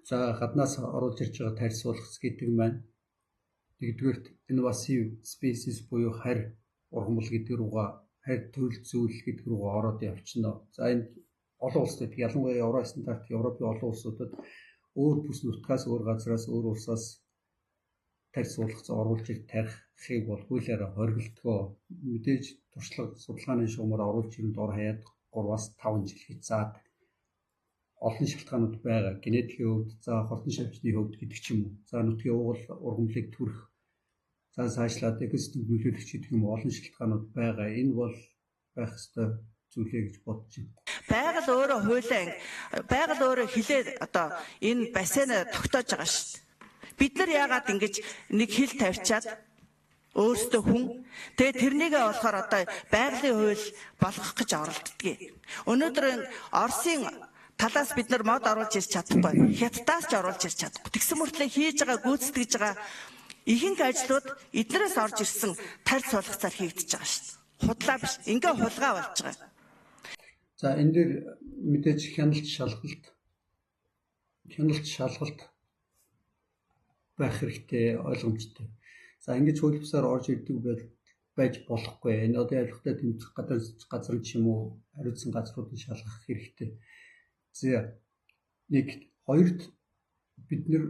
за гаднаас оруулж ирж байгаа тарьж суулгац гэдэг маань нэгдүгээрт инноватив species буюу харь ургамал гэдэг руугаа харь төрөл зүйл гэдэг рүү ороод явчихна. За энэ олон улсад ялангуяа Евро стандарт Европын олон улсуудад өөр бүс нутгаас өөр газраас өөр улсаас тарьж суулгац оруулж ирэх тарихыг бол хуулиараа хоригдтгоо. Мэдээж туршлага судалгааны шугамаар оруулж ирэнд ор хаяад 3-5 жил хийж заадаг. Олон шалтгаанууд байгаа. Генетикийн хөвд, за хортон шавьчны хөвд гэдэг ч юм уу. За нутгийн угал ургамлыг түрэх за цаашлаад экосистем нөлөөлөгч гэдэг юм олон шалтгаанууд байгаа. Энэ бол байх ёстой зүйлээ гэж бодож байна.
Байгаль өөрөө хилээд одоо энэ бассейн тогтоож байгаа шүү дээ. Бид нар яагаад ингэж нэг хил тавьчаад өөрсдөө хүн тэгээ тэрнийгээ болохоор одоо байгалийн хууль болгох гэж оролддгийг. Өнөөдөр Оросын талаас бид нар мод оруулж ирч чадахгүй. Хятадаас ч оруулж ирч чадахгүй. Тэгсэн мөртлөө хийж байгаа гүйцэтгэж байгаа ихэнх ажлууд эднээс орж ирсэн тарь суулгацаар хийгдэж байгаа шүү дээ. Худлаа биш. Ингээ хулгай болж байгаа.
За энэ дээр мэдээж хяналт шалгалт байх хэрэгтэй, ойлгомжтой. За ингэж хууль бусаар орж ирдэг байж болохгүй. Энэ одоо ялгтай тэмцэх газар ч юм уу хариуцсан газруудыг шалгах хэрэгтэй. За хоёрт бид нэр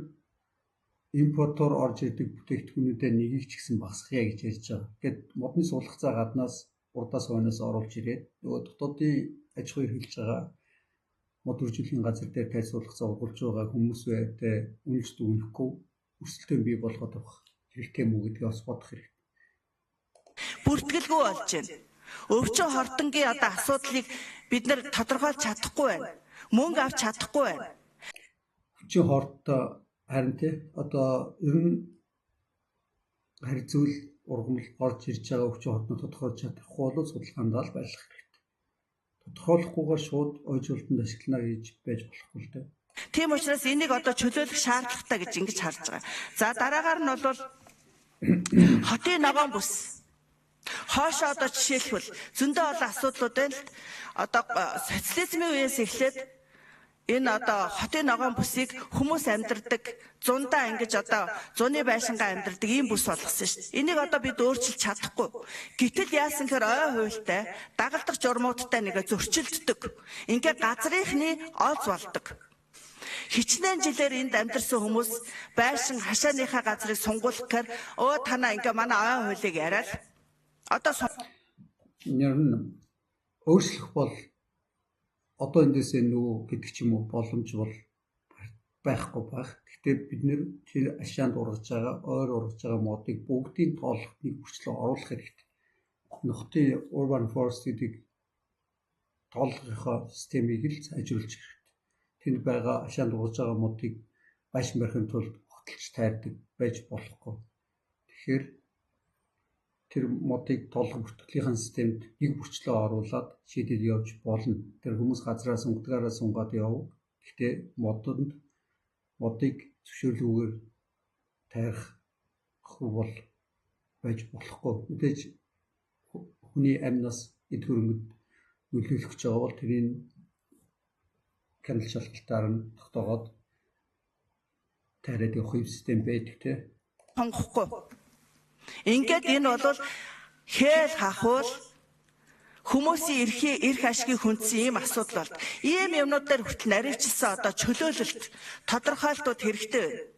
импортоор орж ирдэг бүтээгдэхүүнүүдээ нэгийг ч гэсэн багасгахъя гэж ярьж байгаа. Гэт модны суулгацаа гаднаас урдаас хойноос оруулж ирээд нөгөө дотоодын аж ахуй эрхэлж байгаа мод үржүүлэхийн газар дээр тайлбар суулгацаа ургуулж байгаа хүмүүстэй үнэлж дүгнэхгүй өрсөлдөөн бий болгоод авах хэрэгтэй мүү гэдгийг бас бодох хэрэгтэй.
Бүртгэлгүй болж байна. Өвчин хортонгийн одоо асуудлыг бид нар тодорхойлж чадахгүй байна. Мөнгө авч чадахгүй байна.
Өвчин хорт харин одоо ер нь харьцуул ургамал орж ирж байгаа өвчин хортноо тодорхойлж чадахгүй бол судалгаандаа л байлгах хэрэгтэй. Тодорхойлохгүйгээр шууд ойжуултанд ашиглана гэж байж болохгүй л дээ.
Тийм учраас энийг одоо чөлөөлөх шаардлагатай гэж ингэж харж байгаа. За дараагаар нь бол хотын ногоон бүс. Хоошоо одоо жишээлбэл зөндөө олон асуудлууд байна л одоо социализмын үеэс эхлээд энэ одоо хотын ногоон бүсийг хүмүүс амьдардаг зундаа ингэж одоо зуны байшингаа амьдардаг ийм бүс болгосон шүү дээ. Энийг одоо бид өөрчилж чадахгүй. Гэтэл яасан гэхээр ой хуйлтай дагалдах журмуудтай нэгэ зөрчилддөг. Ингээ газрынхны олз болдог. Хичнээн жилээр энд амьдарсан хүмүүс байшин хашааныхаа газрыг сунгуулах гэхээр танаа ингээ манай ой хуулийг яриад одоо
нэр нь өөрчлөх бол одоо эндээсээ нөгөө гэдэг ч юм уу боломж бол байхгүй байх. Гэхдээ бид нэр тэр ашаанд ургаж байгаа, ойр ургаж байгаа модыг бүгдийн тоолохыг хүрчлээ оруулах хэрэгтэй. Нутгийн urban forest гэдэг тоолгохын системийг л сайжруулах хэрэгтэй. Тэнд байгаа ашаанд ургаж байгаа модыг байшин барихын тулд огтлж тайрдаг байж болохгүй. Тэгэхээр тэр модыг тоолох бүртгэлийнхэн системд нэг бүрчлээ оруулаад шийдэл явж болно. Тэр хүмүүс газраа сунгадгаараа сунгаад яв. Гэхдээ модыг зөвшөөрлгүйгээр тайрах бол байж болохгүй. Мэдээж хүний амьнаас эд хөрөнгөд нөлөөлөх гэж байгаа бол тэрийн хяналт шалгалтаар нь тогтоогоод тайраад явах систем байдаг те.
Сонгохгүй. Ингээд энэ бол хээл хахуул хүмүүсийн эрх ашигыг хүндсэн ийм асуудал бол ийм юмнууд дээр хүртэл наривчилсан одоо чөлөөлөлт тодорхойлтууд хэрэгтэй байна.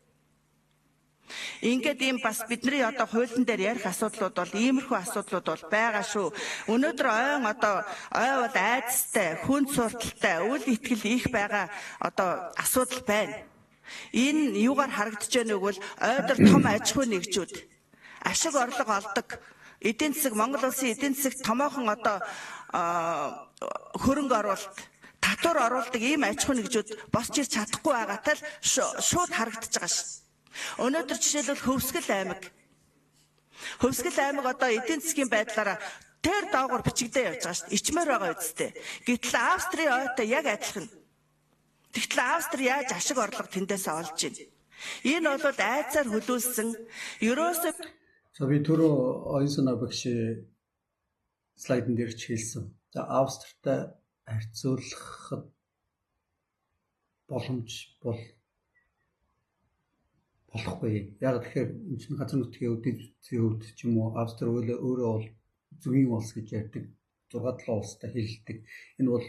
Ингээд ийм бас бидний одоо хуулийн дээр ярих асуудлууд бол иймэрхүү асуудлууд бол байгаа шүү. Өнөөдөр ой бол айцтай, хүнд сурталтай, үл итгэл их байгаа одоо асуудал байна. Энэ юугаар харагдаж байна вэ? Ойдор том аж ахуй нэгжүүд ашиг орлого олдог. Эдийн засаг Монгол улсын эдийн засагт томоохон одоо хөрөнгө оруулалт, татвар оруулдаг ийм аж ахуй нэгжүүд босч ирч чадахгүй байгаатай л шууд харагдаж байгаа шүү. Өнөөдөр жишээлбэл Хөвсгөл аймаг одоо эдийн засгийн байдлаараа тэр доогуур бичигдээ явж байгаа шүү. Ичмээр байгаа үсттэй. Гэтэл Австрийн ойтой яг адилхан. Тэгтэл Австри яаж ашиг орлого тэндээс олж ийн. Энэ бол айцаар хөлүүлсэн ерөөсөө
би түрүү Оюнсан багш слайдн дээр ч хэлсэн. За Австртай харьцуулахад боломж болохгүй. Яг тэгэхээр энэ чинь газар нутгийн өвдөд ч юм уу Австри өөрөө бол зүүн улс гэж ярьдаг. 6-7 улстай хэлдэг. Энэ бол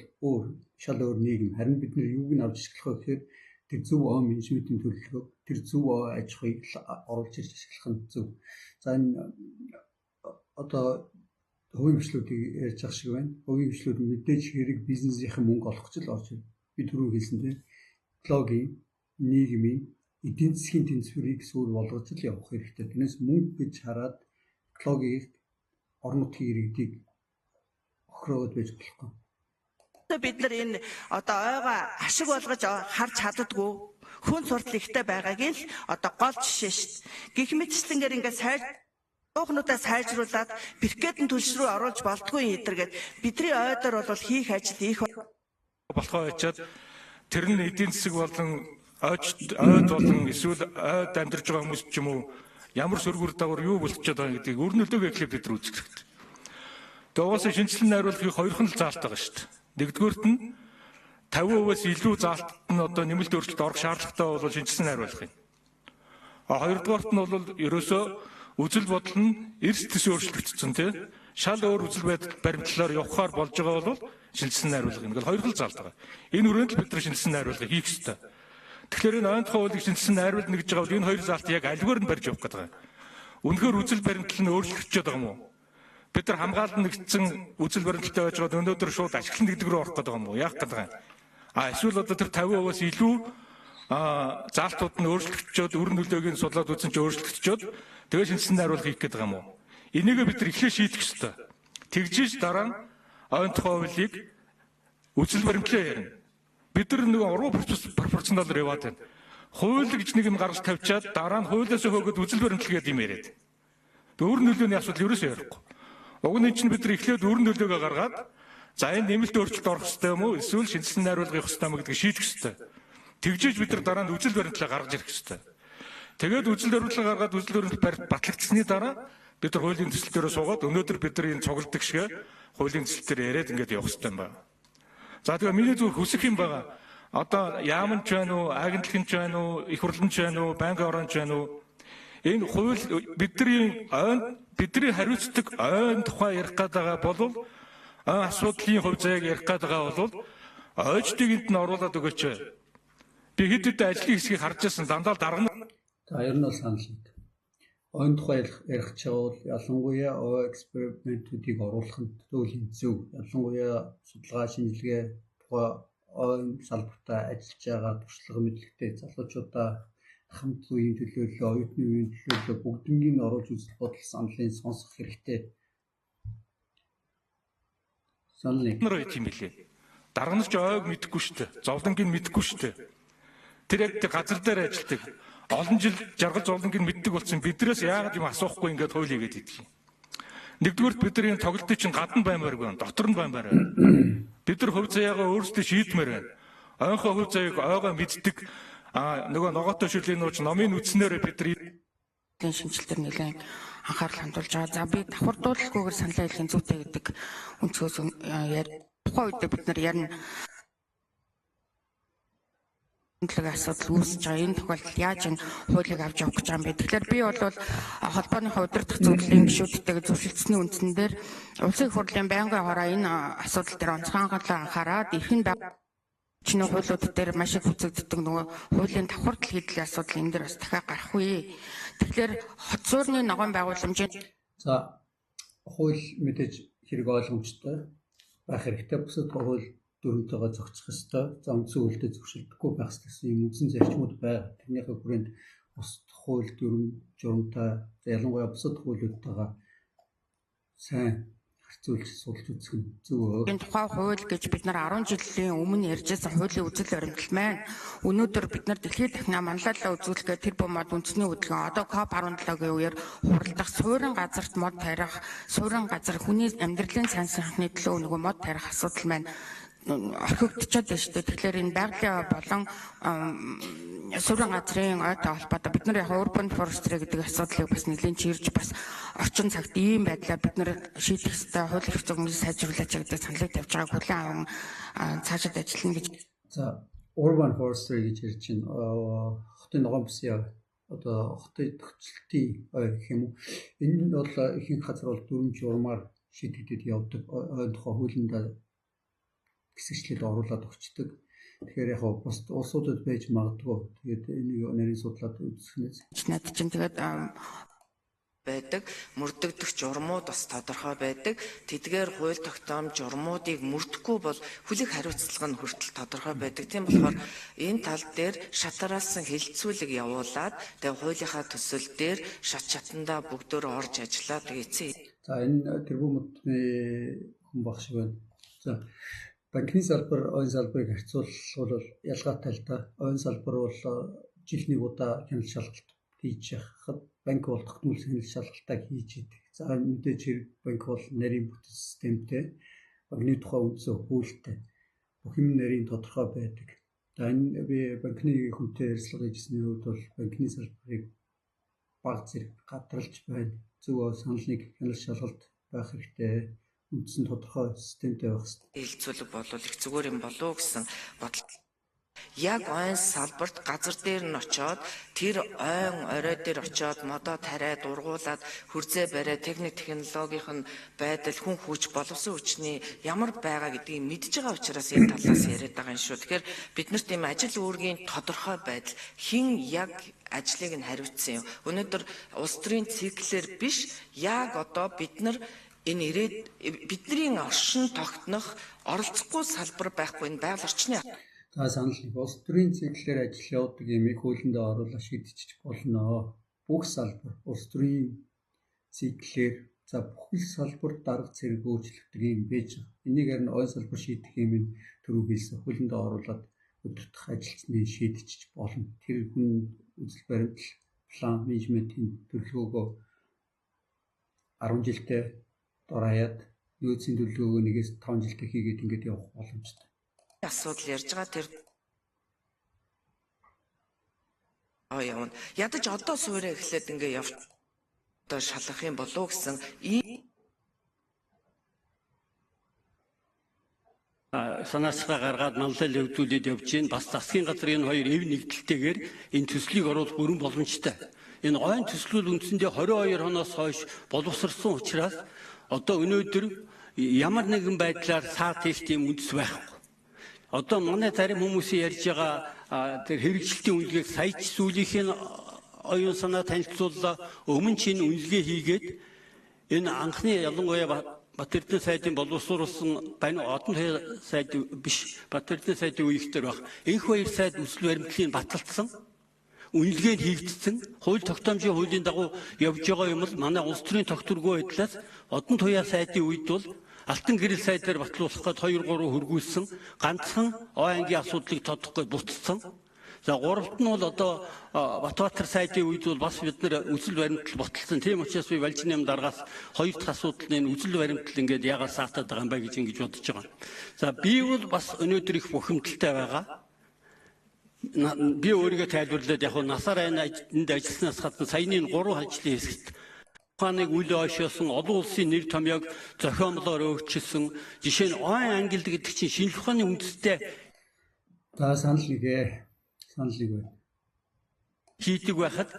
шал өөр нийгэм. Харин бид нар юуг нь авч ашиглах вэ гэхээр тэр зөв менежментийн төлөвлөгөө, тэр зөв аж ахуйг оруулж ирж ашиглах нь зөв. За энэ одоо хувийн хвшлүүдийг ярьж байгаа шиг байна. Хувийн хвшлүүд мэдээж хэрэг бизнесийн мөнгө олох гэж л орж ирнэ. Би түрүү хэлсэн тийм экологийн, нийгмийн, эдийн засгийн тэнцвэрийг сүүр болгож л явах хэрэгтэй. Тэрнээс мөнгө гэж хараад экологийг, орон нутгийн иргэдийг охироод байж болохгүй.
Бид нар энэ одоо ойгоо ашиг болгож харж чаддгүй хүн суртал ихтэй байгааг л одоо гол жишээ шүү дээ. Гэх мэтчлэнгээр ингээд уухнуудаа сайжруулад бэркэтэн төлш рүү оруулж болдгүй эдэргээд бидний ойдоор бол хийх ажил их
болохоо очиод
тэр нь эдийн засаг болон ойд болон эсвэл ойд амьдарч байгаа хүмүүс ч юм уу ямар сөргөр дагавар юу болчиход байгаа гэдгийг өрнөлдөөгөө эхлээд бид нар үзэх хэрэгтэй. Тэгээ угаасаа шинжилэн найруулгыг хоёрхан л заалт байгаа шүү дээ. Нэгдүгээрт нь 50%-аас илүү заалт нь одоо нэмэлт өөрчлөлт орох шаардлагатай бол шинжилсэн найруулах юм. Хоёрдугаарт нь бол ерөөсөө үзэл бодол нь эрс төс өөрчлөгдсөн тий. Шал өөр үзэл баримтлалаар явахаар болж байгаа бол шинжилсэн найруулга юм. Ингээл хоёр хэл заалт байгаа. Энэ хүрээнд л бид нар шинжилсэн найруулга хийх ёстой. Тэгэхээр энэ ойнтхой хуулийг шинжилсэн найруулна гэж байгаа бол энэ хоёр заалт яг альваар нь барьж явах гэдэг юм. Үнэхээр үзэл баримтлал нь өөрчлөгдөж байгаа юм уу? Бид нар хамгаалал нэгдсэн үзэл баримталтай байж байгаа өнөөдөр шууд ашиглан гэдэг рүү орох гэдэг юм уу? Яах гэдэг юм? Эсвэл одоо тэр 50%-аас илүү заалтууд нь өөрчлөгдөж, өр нөлөөгийн судлаад үзсэн чинь өөрчлөгдөж, тэгээ шинжилсэн найруулга хийх гэдэг юм уу? Энийг бид нар эхлээ шийдэх ёстой. Тэгжиж дараа нь ойнтхой хуулийг үзэл баримтлаа ярина. Бид нар нэг уруу пропорционалаар яваад байна. Хууль гэж нэг юм гаргаж тавьчаад дараа нь хуулиас хөөгд үзэл баримтлал гэдэг юм яриад. Өр нөлөөний асуудал ерөөсөө ярихгүй. Уг нь чинь бид нар эхлээд өр нөлөөгөө гаргаад за энэ нэмэлт өөрчлөлт орох ёстой юм уу? Эсвэл шинжилсэн найруулга явах ёстой юм гэдгийг шийдэх ёстой. Тэгжээж бид нар дараа нь үзэл баримтлал гаргаж ирэх ёстой. Тэгээд үзэл баримтлал гаргаад үзэл баримтлал батлагдсны дараа бид нар хуулийн төсөл дээр суугаад өнөөдөр бид нар энэ цугладаг шиг хуулийн төсөл дээр яриад ингээд явах ёстой юм байна. За тэгээ миний зүгээр хүсэх юм байгаа. Одоо яамн ч байна уу, агентлагч ч байна уу, их хурлын ч байна уу, банкын орон ч байна уу? Энэ хууль бидний хариуцдаг ойн тухай ярих гэдэг бол асуудлын хувь заяаг ярих гэдэг бол ойчдыг энд нь оруулаад өгөөч. Би хэд хэдэн ажлын хэсгийг харж байсан дандаа дарга.
За ер нь бол санал нэг. Ойн тухай ярих ч бол ялангуяа экспериментүүдийг оруулах нь төлөвлөлийн зөв. Ялангуяа судалгаа шинжилгээ тухай ойн салбартаа ажиллаж байгаа туршлага мэдлэгтэй залуучуудаа хамт үеийн төлөөлөл, оюутны үеийн төлөөлөл бүгднийг оруулж үзэл бодол саналыг сонсох хэрэгтэй. Санал нэг.
Нар тийм билээ. Дарга нар ч ойг мэдэхгүй шүү дээ. Зовлонгийг мэдэхгүй шүү дээ. Тэр яг газар дээр ажилладаг. Олон жил жаргал зовлонгийг мэддэг болсон. Биднээс яагаад юм асуухгүй ингээд хууль хийгээд идэх юм. Нэгдүгürt бидний тоглолтын чинь гадна баймаар байна. Дотор нь баймаар байна. Бид нар хувь заяагаа өөрсдөө шийдмээр байна. Ойнхоо хувь заяаг ойгоо мэддэг нөгөө ногоотой шүлийн нууч номын үтснээр бид нар
шинжилтээр нэлээд анхаарал хандуулж байгаа. За би давхардуулалгүйгээр саналаа хэлхийн зүйтэй гэдэг өнцгөөс тухайн үед бид нар ярина. Асуудал үүсэж байгаа. Энэ тохиолдолд яаж энэ хуулийг авч явах гэж байгаа юм бэ? Тэгэхээр би бол холбооныхоо удирдах зөвлөлийн гишүүдтэйгээ зөвшөлдсөний үндсэн дээр улсын их хурлын байнгын хороо энэ асуудал дээр онцгойлон анхаарад эрхэм чиний хуулиуд дээр маш их үзэгддэг нөгөө хуулийн давхардал хийдлийн асуудал энэ дээр бас дахиад гарах үе. Тэгэхээр хот суурны ногоон байгууламжийн
за хууль мэдээж хэрэг ойлгомжтой байх хэрэгтэй. Бусад хууль дүрмтэйгээ зохицох ёстой. За үндсэн хуулиуд зөвшөлдөхгүй байх гэсэн юм үндсэн зарчмууд байгаа. Тэрнийхээ хүрээнд бусад хууль дүрм журамтай ялангуяа бусад хуулиудтайгаа сайн харьцуулж судалж үзэх нь зөв.
Энэ тухай хууль гэж бид нар 10 жилийн өмнө ярьжсэн хуулийн үзэл баримтлал маань өнөөдөр бид нар дэлхийд дахна манлайлалаа үзүүлэхэд тэр бомод үндэсний хөдөлгөөн одоо COP17-гийн үеэр хуралдах суурин газарт мод тарих, суурин газар хүний амьдралын сайн сайхны төлөө нөгөө мод тарих асуудал маань орхигдчиход байна шүү дээ. Тэгэхээр энэ байгалийн болон суурин газрын ойтой холбоотой бид нар яг urban forestry гэдэг асуудлыг бас нэлийн чирж бас орчин цагт ийм байдлаар бид нар шийдэх ёстой хууль эрх зүйн сайжруулаач гэдэг саналыг тавьж байгааг хүлээн аван цаашид ажиллана гэж.
За urban forestry гэж ярьж байна. Хотын ногоон бүсийн одоо хотын төвчлөлтийн гэх юм уу. Энэ нь бол ихэнх газар бол дүрм журмаар шийдэгдээд явдаг. Тухай хуулиндаа хэсэгчлээд оруулаад өгчдөг. Тэгэхээр яг бус улсуудад байж магадгүй. Тэгээд энийг нарийн судлаад үзснээс
над чинь тэгээд
байдаг мөрдөгдөх журмууд бас тодорхой байдаг. Тэдгээр хууль тогтоом журмуудыг мөрдөхгүй бол хүлэг хариуцлага нь хүртэл тодорхой байдаг. Тийм болохоор энэ тал дээр шатараасан хилцүүлэг явуулаад тэгээ хуулийнхаа төсөл дээр шат шатандаа бүгдөө орж ажиллаад хийцээ.
За энэ тэрбум модны хүн баг шиг байна. За банкны салбар, ойн салбарыг харьцуулбал бол ялгаатай л да. Ойн салбар бол жил нэг удаа хяналт шалгалт хийж яхад банк бол тогтмол хяналт шалгалтаа хийж идэг. За мэдээж хэрэг банк бол нарийн бүтэц системтэй, банкны тухай үндсэн хуультай бүх юм нарийн тодорхой байдаг. За энэ би банкны хүнтэй ярилцлага хийсний үед бол банкны салбарыг баг зэрэг гадралж байна. Зөв саналыг хяналт шалгалт байх хэрэгтэй. Үндсэн тодорхой системтэй байх хэрэгтэй.
Хэлцүүлэг болвол их зүгээр юм болов уу гэсэн бодол. Яг ойн салбарт газар дээр нь очоод тэр ойн орой дээр очоод модоо тариад ургуулад хүрзээ бариад техник технологийн байдал хүн хүч боловсон хүчний ямар байгаа гэдгийг мэдж байгаа учраас энэ талаас яриад байгаа юм шүү. Тэгэхээр бид нарт ийм ажил үүргийн тодорхой байдал хэн яг ажлыг нь хариуцсан юм. Өнөөдөр улс төрийн циклэр биш яг одоо бид нар энэ бидний оршин тогтнох оролцохгүй салбар байхгүй энэ байгаль орчны
За санал нэг улс төрийн циклээр ажил явуулдаг юм их хуулиндээ оруулаад шийдчих болно. Бүх салбар улс төрийн циклээр за бүхэл салбар дарга зэрэг өөрчлөгдөг юм байж байгаа. Энийг харин ойн салбар шийдэх юм нь түрүү хэлсэн хуулиндээ оруулаад өдөртөх ажилтны шийдчих болно. Тэр хүн үзэл баримтал план менежментийн төлөвлөгөөгөө 10 жилдээ дураяад нөөцийн төлөвлөгөөгөө нэгээс 5 жилдээ хийгээд ингэж явах боломжтой.
Асуудал ярьж байгаа тэр явна. Ядаж одоо суурэ эхлээд ингээ явж одоо шалгах юм болов уу гэсэн
санаачгаа гаргаад манлал өвдүүлээд явж гин бас засгийн газрын хоёр эв нэгдэлтэйгээр энэ төслийг оруулах бүрэн боломжтой. Энэ ойн төслүүд үндсэндээ 22 хоноос хойш боловсрсон учраас одоо өнөөдөр ямар нэгэн байдлаар сар тест юм үндэс байхгүй. Одоо манай зарим хүмүүсийн ярьж байгаа тэр хэрэгжилтийн үнэлгээг саяч сүүлийнх нь оюун санаа танилцууллаа. Өмнө чинь үнэлгээ хийгээд энэ анхны ялангуяа Батэрдэн сайдын боловсруулсан бань одон сайд биш Батэрдэн сайдын үеийнхтер баг. Энх хоёр сайд үсэл баримтлалыг баталсан. Үнэлгээ нь хийгдсэн. Хууль тогтоомжийн хуулийн дагуу явж байгаа юм л манай улс төрийн тогтворгүй байдлаас одон туяа сайдын үед бол Алтан гэрэл сайдаар батлуулах гээд 2-3 хөргүүлсэн ганцхан ОАН-гийн асуудлыг тодохгүй буцсан. За гуравт нь бол одоо Батбаатар сайдын үед бол бас бид нар үзэл баримтал баталсан. Тийм учраас би Валжин яам дараагаас хоёр дахь асуудал нь үзэл баримтал ингээд яагаад саатаад байгаа юм бэ гэж ингэж бодож байгаа. За би бол бас өнөөдөр их бухимдалтай байгаа. Би өөрийгөө тайлбарлаад яг насаар энд ажилласнаас гадна саяны 3 ажлын хэсэгт ухааныг үл ойшоосон олон улсын нэр томьёог зохиомлоор өөрчилсөн жишээ нь ойн ангилд гэдэг чинь шинжлэх ухааны үндэстэй
санал нэг байна.
Хийдэг байхад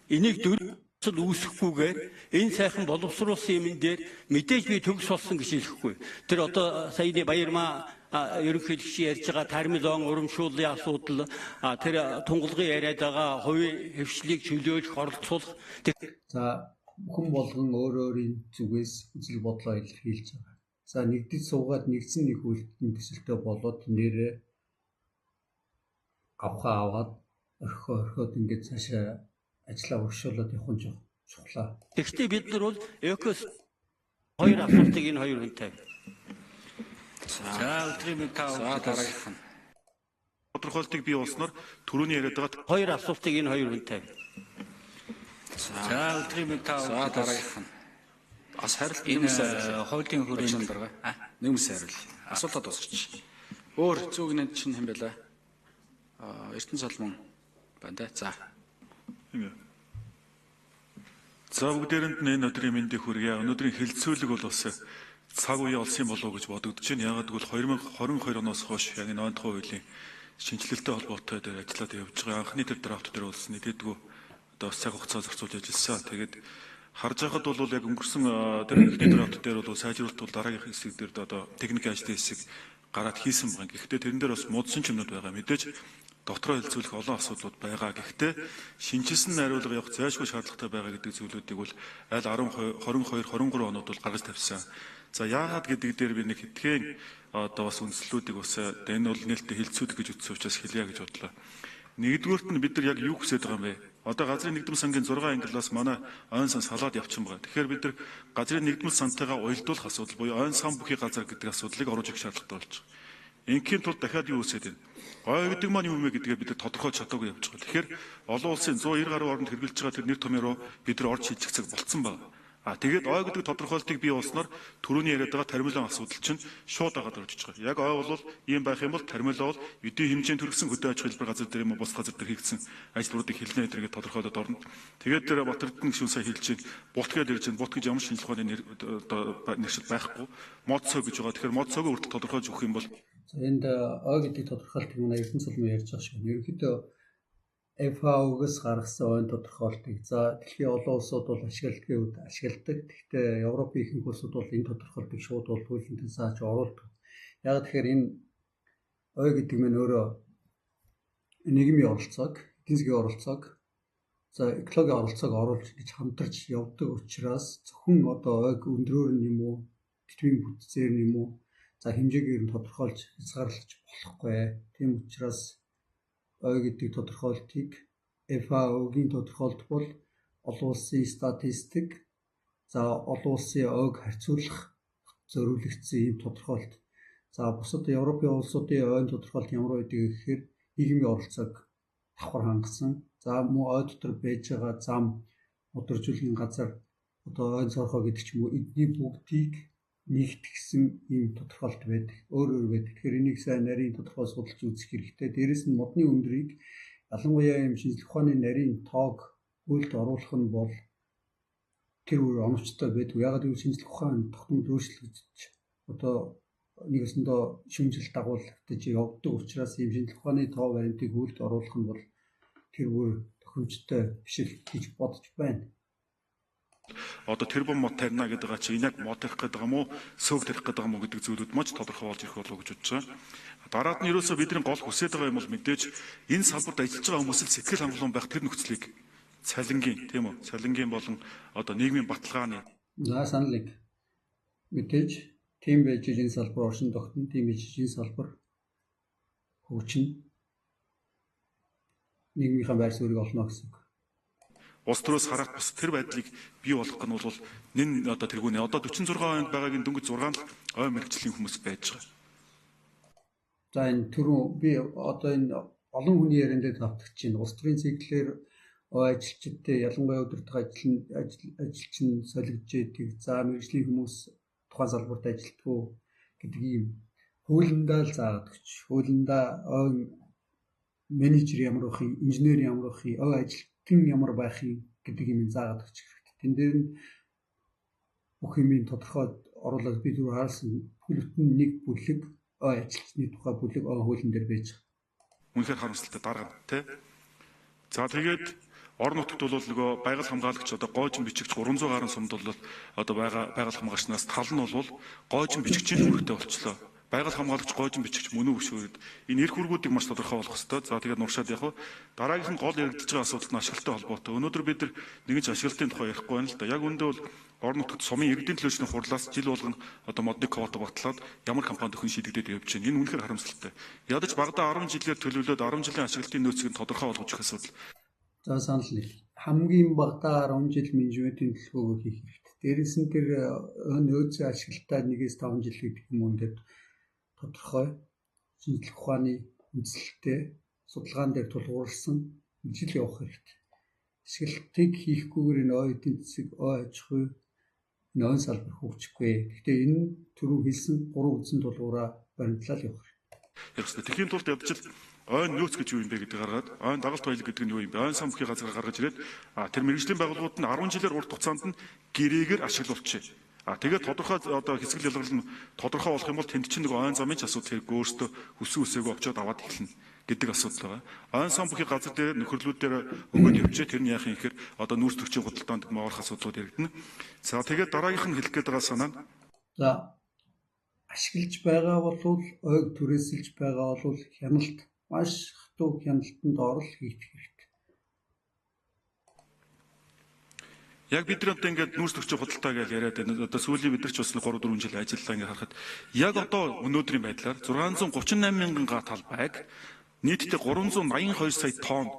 энийг дөрвөл үүсэхгүйгээр энэ сайхан боловсруулсан юмн дээр мэдээж би төгс болсон гэж хэлэхгүй. Тэр одоо саяны Баярмаа ерөнхийлөгч ярьж байгаа термилон урамшууллын асуудал тэр тунгалгын яриад байгаа хувийн хвшлийг чөлөөлөх оролцуулах
за хүн болгон өөрийн зүгээс үзэл бодлоо илэрхийлж байгаа. За нэгдэж суугаад нэгдсэн нэг үйлдэлтийн төсөлтөй болоод нэрээ авахаа аваад орхиод ингээд цаашаа ажиллаа уршуулад явах нь чухлаа.
Тэгэхдээ бид нар бол экос хоёр асуултыг энэ хоёр хүнтэй.
За өдрийн мэндийн
дараагийнх нь
тодорхойлтыг бий болсноор түрүүний яриад байгаа
хоёр асуултыг энэ хоёр хүнтэй.
За өдрийн мэндийн
дараагийнх нь бас харилт нэмсээр
хуулийн хүрээнд
дарга нэмсээр асуултаа дуусгач. Өөр зүүгнэд чинь хэм байлаа? Эрдэнэ Соломон байна да.
За бүгдээрэнд нь энэ өдрийн мэндийг хүргэе. Өнөөдрийн хэлэлцүүлэг бол бас цаг үе олсон болов уу гэж бодогдож байна. Яагаад гэвэл 2022 оноос хойш яг энэ онцгой хуулийн шинжилэлтэй холбоотой дээр ажиллаад явж байгаа. Анхны тэр драфт дээр болсон нэгэдэггүй одоо цаг хугацаа зарцуулж ажилласан. Тэгээд харж байхад бол яг өнгөрсөн тэр эхний драфт дээр бол сайжруулалт бол дараагийн хэсэг дээр одоо техникийн ажлын хэсэг гараад хийсэн байгаа. Гэхдээ тэрэн дээр бас муудсан юмнууд байгаа. Мэдээж дотроо хэлцүүлэх олон асуудлууд байгаа. Гэхдээ шинжилсэн найруулга явах зайлшгүй шаардлагатай байгаа гэдэг зүйлүүдийг бол аль 10, 22, 23 оноод бол гаргаж тавьсан. За яагаад гэдэг дээр би нэг хэдхэн одоо бас үндслүүдийг бас энэ бол нээлттэй хэлцүүлэх гэж утсан учраас хэлье гэж бодлоо. Нэгдүгüүрт нь бид нар яг юу хүсэж байгаа юм бэ? Одоо газрын нэгдмэл сангийн 6 ангиллаас манай ойн сан салаад явчихсан байгаа. Тэгэхээр бид нар газрын нэгдмэл сантайгаа уялдуулах асуудал буюу ойн сан бүхий газар гэдэг асуудлыг оруулж ирэх шаардлагатай болж байгаа. Ингийн тулд дахиад юу үсээд байна? Ой гэдэг маань юу юм бэ гэдгээ бид нар тодорхойлж чадаагүй явж байгаа. Тэгэхээр олон улсын 190 гаруй орнд хэрэгжилж байгаа тэр нэр томьёороо бид нар орж шийдэх цаг болцсон байна. Тэгээд ой гэдэг тодорхойлтыг бий болсноор түрүүний яриад байгаа тармилан асуудал чинь шууд агаад орж байгаа. Яг ой бол ийм байх юм бол тармилаа бол эдийн хэмжээнд төрсөн хөдөө аж ахуйн хэлбэр газар дээр юм уу бус газар дээр хийгдсэн ажлуудыг хэлнэ гэдгийг тодорхойлоод орно. Тэгээд тэр Батэрдэн гишүүн сая хэлж чинь бут гэдээ ирж чинь бут гэж ямар шинжилгээ ухааны нэршил байхгүй. Мод цог гэж байгаа. Тэгэхээр мод цогоо хүртэл тодорхойлж өгөх юм бол
энд ой гэдэг тодорхойлтыг манай Эрдэнэ цулмын ярьж байгаа шиг. Ерөнхийдөө FAO-гээс гаргасан ойн тодорхойлтыг за дэлхийн олон улсууд бол ашигладгийн үед ашигладаг. Гэхдээ Европын ихэнх улсууд бол энэ тодорхойлтыг шууд бол хуулинд зааж оруулдаг. Яг тэгэхээр энэ ой гэдэг нь өөрөө нийгмийн оролцоог, эдийн засгийн оролцоог, за экологийн оролцоог оруулж гэж хамтарч явдаг учраас зөвхөн одоо ойг өндрөөр нь юм уу, битүүрийн бүтцээр нь юм уу, за хэмжээгээр нь тодорхойлж хязгаарлаж болохгүй. Тийм учраас ой гэдэг тодорхойлтыг FAO-гийн тодорхойлт бол олон улсын статистик, за олон улсын ойг харьцуулах зориулагдсан ийм тодорхойлт. За бусад Европын улсуудын ойн тодорхойлт ямар байдаг гэхээр нийгмийн оролцоог давхар хангасан. За мөн ой дотор байж байгаа зам, удиржуулгын газар, одоо ойн цорхоо гэдэг ч юм уу эдний бүгдийг нэгтгэсэн ийм тодорхойлт байдаг. Өөр байдаг. Тэгэхээр энийг сайн нарийн тодорхой судалж үзэх хэрэгтэй. Дээрэс нь модны өндрийг ялангуяа ийм шинжлэх ухааны нарийн тоог үйлдэлд оруулах нь бол тэр үр оновчтой байдаг. Яг гэвэл шинжлэх ухааны тогтмол өөрчлөгдөж одоо нэгэсэндээ шүүмжил дагуулж явдаг учраас ийм шинжлэх ухааны тоо баримтыг үйлдэлд оруулах нь бол тэр үр тохиромжтой биш гэж бодож байна.
Одоо тэр бом мод тарина гэдэг байгаа чинь яг мод тарих гэдэг юм уу, сөг тарих гэдэг юм уу гэдэг зүйлүүд маш тодорхой болж ирэх болов уу гэж бодож байгаа. Дараад нь ерөөсөө бидний гол хүсэж байгаа юм бол мэдээж энэ салбарт ажиллаж байгаа хүмүүсийн сэтгэл хангалуун байх тэр нөхцөлийг цалингийн тийм үү? Цалингийн болон одоо нийгмийн баталгааны
за саналыг мэдээж тийм байж энэ салбар оршин тогтно, тийм байж энэ салбар хөгжинэ. Нийгмийнхаа байр суурийг олно гэсэн.
Улс төрөөс хараад бас тэр байдлыг бий болгох нь бол нэн одоо тэргүүнээ одоо 46 онд байгаагийн дөнгөж 6 ой мэргэжлийн хүмүүс байж байгаа.
За энэ түрүү би одоо энэ олон хүний ярианд тавтагч чинь улс төрийн цэглэлээр ой ажилчидтэй ялангуяа өдөртөг ажилч нь солигдож идэг. За мэргэжлийн хүмүүс тухайн салбарт ажилтгүй гэдэг ийм хуулиндаа л заадаг ч. Хуулиндаа ой менежер ямар байх юм, инженер ямар байх юм, ой ажилтан ямар байх юм гэдэг юм заагаад өгч хэрэгтэй. Тэн дээр нь бүх юмын тодорхой оруулаад би түр хаалсан бүлэгтэн нэг бүлэг ой ажилчны тухай бүлэг ой хуулийн дээр байж байгаа.
Үнэхээр харамсалтай дарга тий. За тэгээд орон нутагт бол нөгөө байгаль хамгаалагч одоо гоожин бичигч 300 гаруй сумд бол одоо байгаль хамгаагчнаас тал нь бол гоожин бичигчийн үүрэгтэй болчлоо. Байгаль хамгаалагч гоожин бичигч мөн үү шүү. Энэ эрх үүргүүдийг маш тодорхой болгох хэрэгтэй. За тэгээд нуршаад яг дараагийнх нь гол яригдж байгаа асуудалт нь ашиглалтай холбоотой. Өнөөдөр бид нар нэгэн ч ашиглалтын тухай ярихгүй байна л да. Яг үүндээ бол орон нутагт сумын иргэдийн төлөөсний хурлаас жил болгон одоо модны квота батлаад ямар компани төхөн шийдэгдээд явж байна. Энэ үнэхээр харамсалтай. Ядаж багадаа 10 жилээр төлөвлөд 10 жилийн ашиглалтын нөөцийг тодорхой болгож өгөх асуудал.
За санал нэг. Хамгийн багадаа 10 жил менежментийн төлөвлөгөө хийх хэрэгтэй. Дээрээс нь тэр нөөцийн ашиглалтаа 1-5 жил гэдэг юм үндэд тодорхой шинжлэх ухааны үндэслэлтэй судалгаан дээр тулгуурласан жил явах хэрэгтэй. Ашиглалтыг хийхгүйгээр энэ ой эдийн засаг, ой аж ахуй, ноён салбар хөгжихгүй. Гэхдээ энэ түрүү хэлсэн 3 үндсэн тулгуураа баримтлал явах
хэрэгтэй. Тэхийн тулд явж ой нөөц гэж юу юм бэ гэдэг гаргаад ой дагалт баялаг гэдэг нь юу юм бэ? Ой сан бүхий газар гаргаж ирээд тэр мэргэжлийн байгууллагууд нь 10 жилээр урт хугацаанд нь гэрээгээр ашиглуулчих. Тэгээд тодорхой одоо хэсгэл ялгал нь тодорхой болох юм бол тэнд чинь нэг ойн замын ч асуудал хэрэг өөртөө хүссэн үсээгөө очиод аваад эхэлнэ гэдэг асуудал байгаа. Ойн сан бүхий газар дээр нөхөрлүүд дээр өгөөд явчээ тэр нь яах юм гэхээр одоо нүүрс төгчийн худалдаанд мааврах асуудлууд яригдана. За тэгээд дараагийнх нь хэлэх гээд байгаа санаа нь
за ашиглаж байгаа бол ойг түрээсэлж байгаа бол хяналт маш хатуу хяналтанд орол хийх хэрэгтэй.
Яг бид нар одоо ингээд нүүрс төгчийн худалдаа гэж яриад байна. Одоо сүүлийн бид нар ч бас 3-4 жил ажиллалаа ингээд харахад яг одоо өнөөдрийн байдлаар 638 мянган га тал байг нийтдээ 382 сая тонн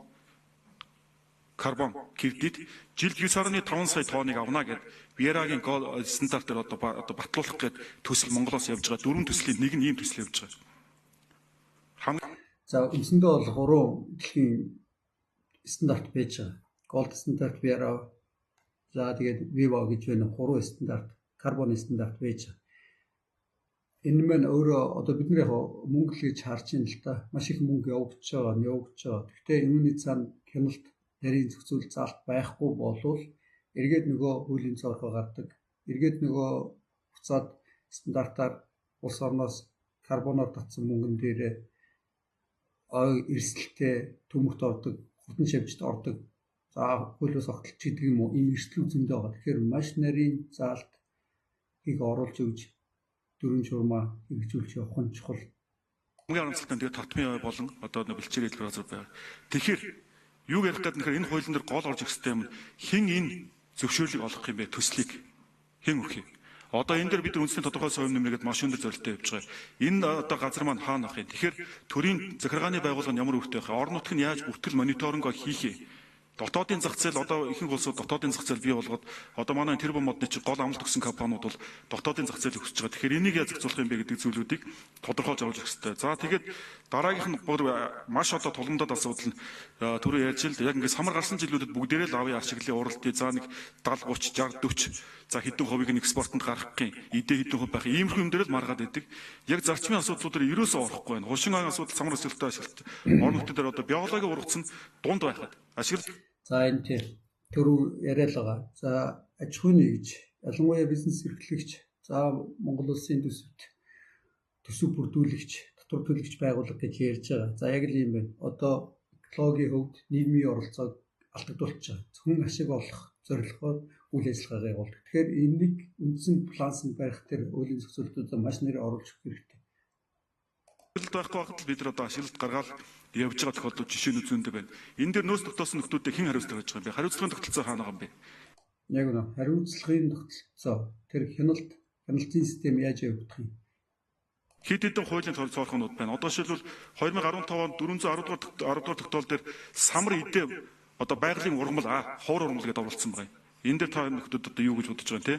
карбон кредит жилд 9.5 сая тонныг авна гэд Вьерагийн стандартаар одоо батлуулах гээд төсөл Монголоос явж байгаа. 4 төслийн нэг нь ийм төсөл явж байгаа.
За үндсэндээ бол 3 дэлхийн стандарт байж байгаа. Gold стандарт, Вьера, За тэгээд Vivo гэж байна. 3 стандарт, карбон стандарт байж байгаа. Энэ маань өөрөө одоо бид нар яг мөнгө л гэж харж байна л да. Маш их мөнгө явагдаж байгаа. Гэхдээ юуны цаана хяналт нарийн зохицуул заалт байхгүй болвол эргээд нөгөө хуулийн цорхоо гардаг. Эргээд нөгөө буцаад стандартаар улс орноос карбоноор татсан мөнгөн дээр эрсдэлтэй төмөгт ордог, хурдан шавьжид ордог. За хуулиус огтлч гэдэг юм уу? Ийм эрсдэл зөндөө байгаа. Тэгэхээр маш нарийн заалт хийг оруулж өгж дөрвөн журмаа хэрэгжүүлж явах нь чухал.
Хамгийн харамсалтай нь тэгээд татмын болон одоо бэлчээр хэлбэр газар байна. Тэгэхээр юу ярих гэдэг нь энэ хуулийн дээр гол орж ирэх систем нь хэн энэ зөвшөөрлийг олгох юм бэ? Төслийг хэн өгөх юм? Одоо энэ дээр бид үндэсний тодорхой совин нэмрэгэд машин дээр зорилттой явж байгаа. Энэ одоо газар маань хаана ах юм? Тэгэхээр төрийн захиргааны байгууллага нь ямар үүрэгтэй байх вэ? Орон нутгийн яаж бүртгэл мониторинг хийх юм? Дотоодын зах зээл одоо ихэнх улсууд дотоодын зах зээл бий болгоод одоо манай тэр модны чи гол амлалт өгсөн компаниуд бол дотоодын зах зээл өгсөж байгаа. Тэгэхээр энийг яаж зохицуулах юм бэ гэдэг зүйлүүдийг тодорхойлж оруулах хэрэгтэй. За тэгээд дараагийнх нь маш одоо тулгамдаад асуудал нь түрүү ярьж л яг ингээд самар гарсан жилүүдэд бүгдээрээ л авийн ашиглалын уралдыг за нэг 70 30 60 40 за хэдэн хувийг нь экспортод гаргах юм. Эдээ хэдэн хувь байх. Иймэрхүү юм дээр л маргаад байдаг. Яг зарчмын асуудлууд дээр ерөөсөө орохгүй байна. Хушин ан асуудал самар өсөлтөй ашиглалт. Орон нутгийн дээр одоо биологийн ургац нь дунд байхад ашиглалт.
За энэ тийм түрүү яриад байгаа. За аж ахуйн нэгж, ялангуяа бизнес эрхлэгч, за Монгол улсын төсөв бүрдүүлэгч, татвар төлөгч байгууллага гэж ярьж байгаа. За яг л юм байна. Одоо экологийн хөвд нийгмийн оролцоог алдагдуулж байгаа. Зөвхөн ашиг олох зорилгоор үйл ажиллагаа явуулдаг. Тэгэхээр энийг үндсэн планс барих тэр хуулийн зохицуултуудаа маш нэр оруулж өгөх хэрэгтэй.
Байхгүй байхад бид нар одоо ашиглалт гаргаад явж байгаа тохиолдол жишээнүүд зөндөө байна. Энэ дээр нөөц тогтоосон нөхдүүдэд хэн хариуцлага хийж байгаа юм бэ? Хариуцлагын тогтолцоо хаана байгаа юм бэ?
Яг үнэ. Хариуцлагын тогтолцоо тэр хяналтын систем яаж явагдах юм?
Хэд хэдэн хуулийн цорхонууд байна. Одоо жишээлбэл 2015 онд 410 дугаар тогтоол дээр самар эдээ одоо байгалийн ургамал ховор ургамал гэдээ оруулсан байгаа юм. Энэ дээр та нөхдүүд одоо юу гэж бодож байгаа юм те?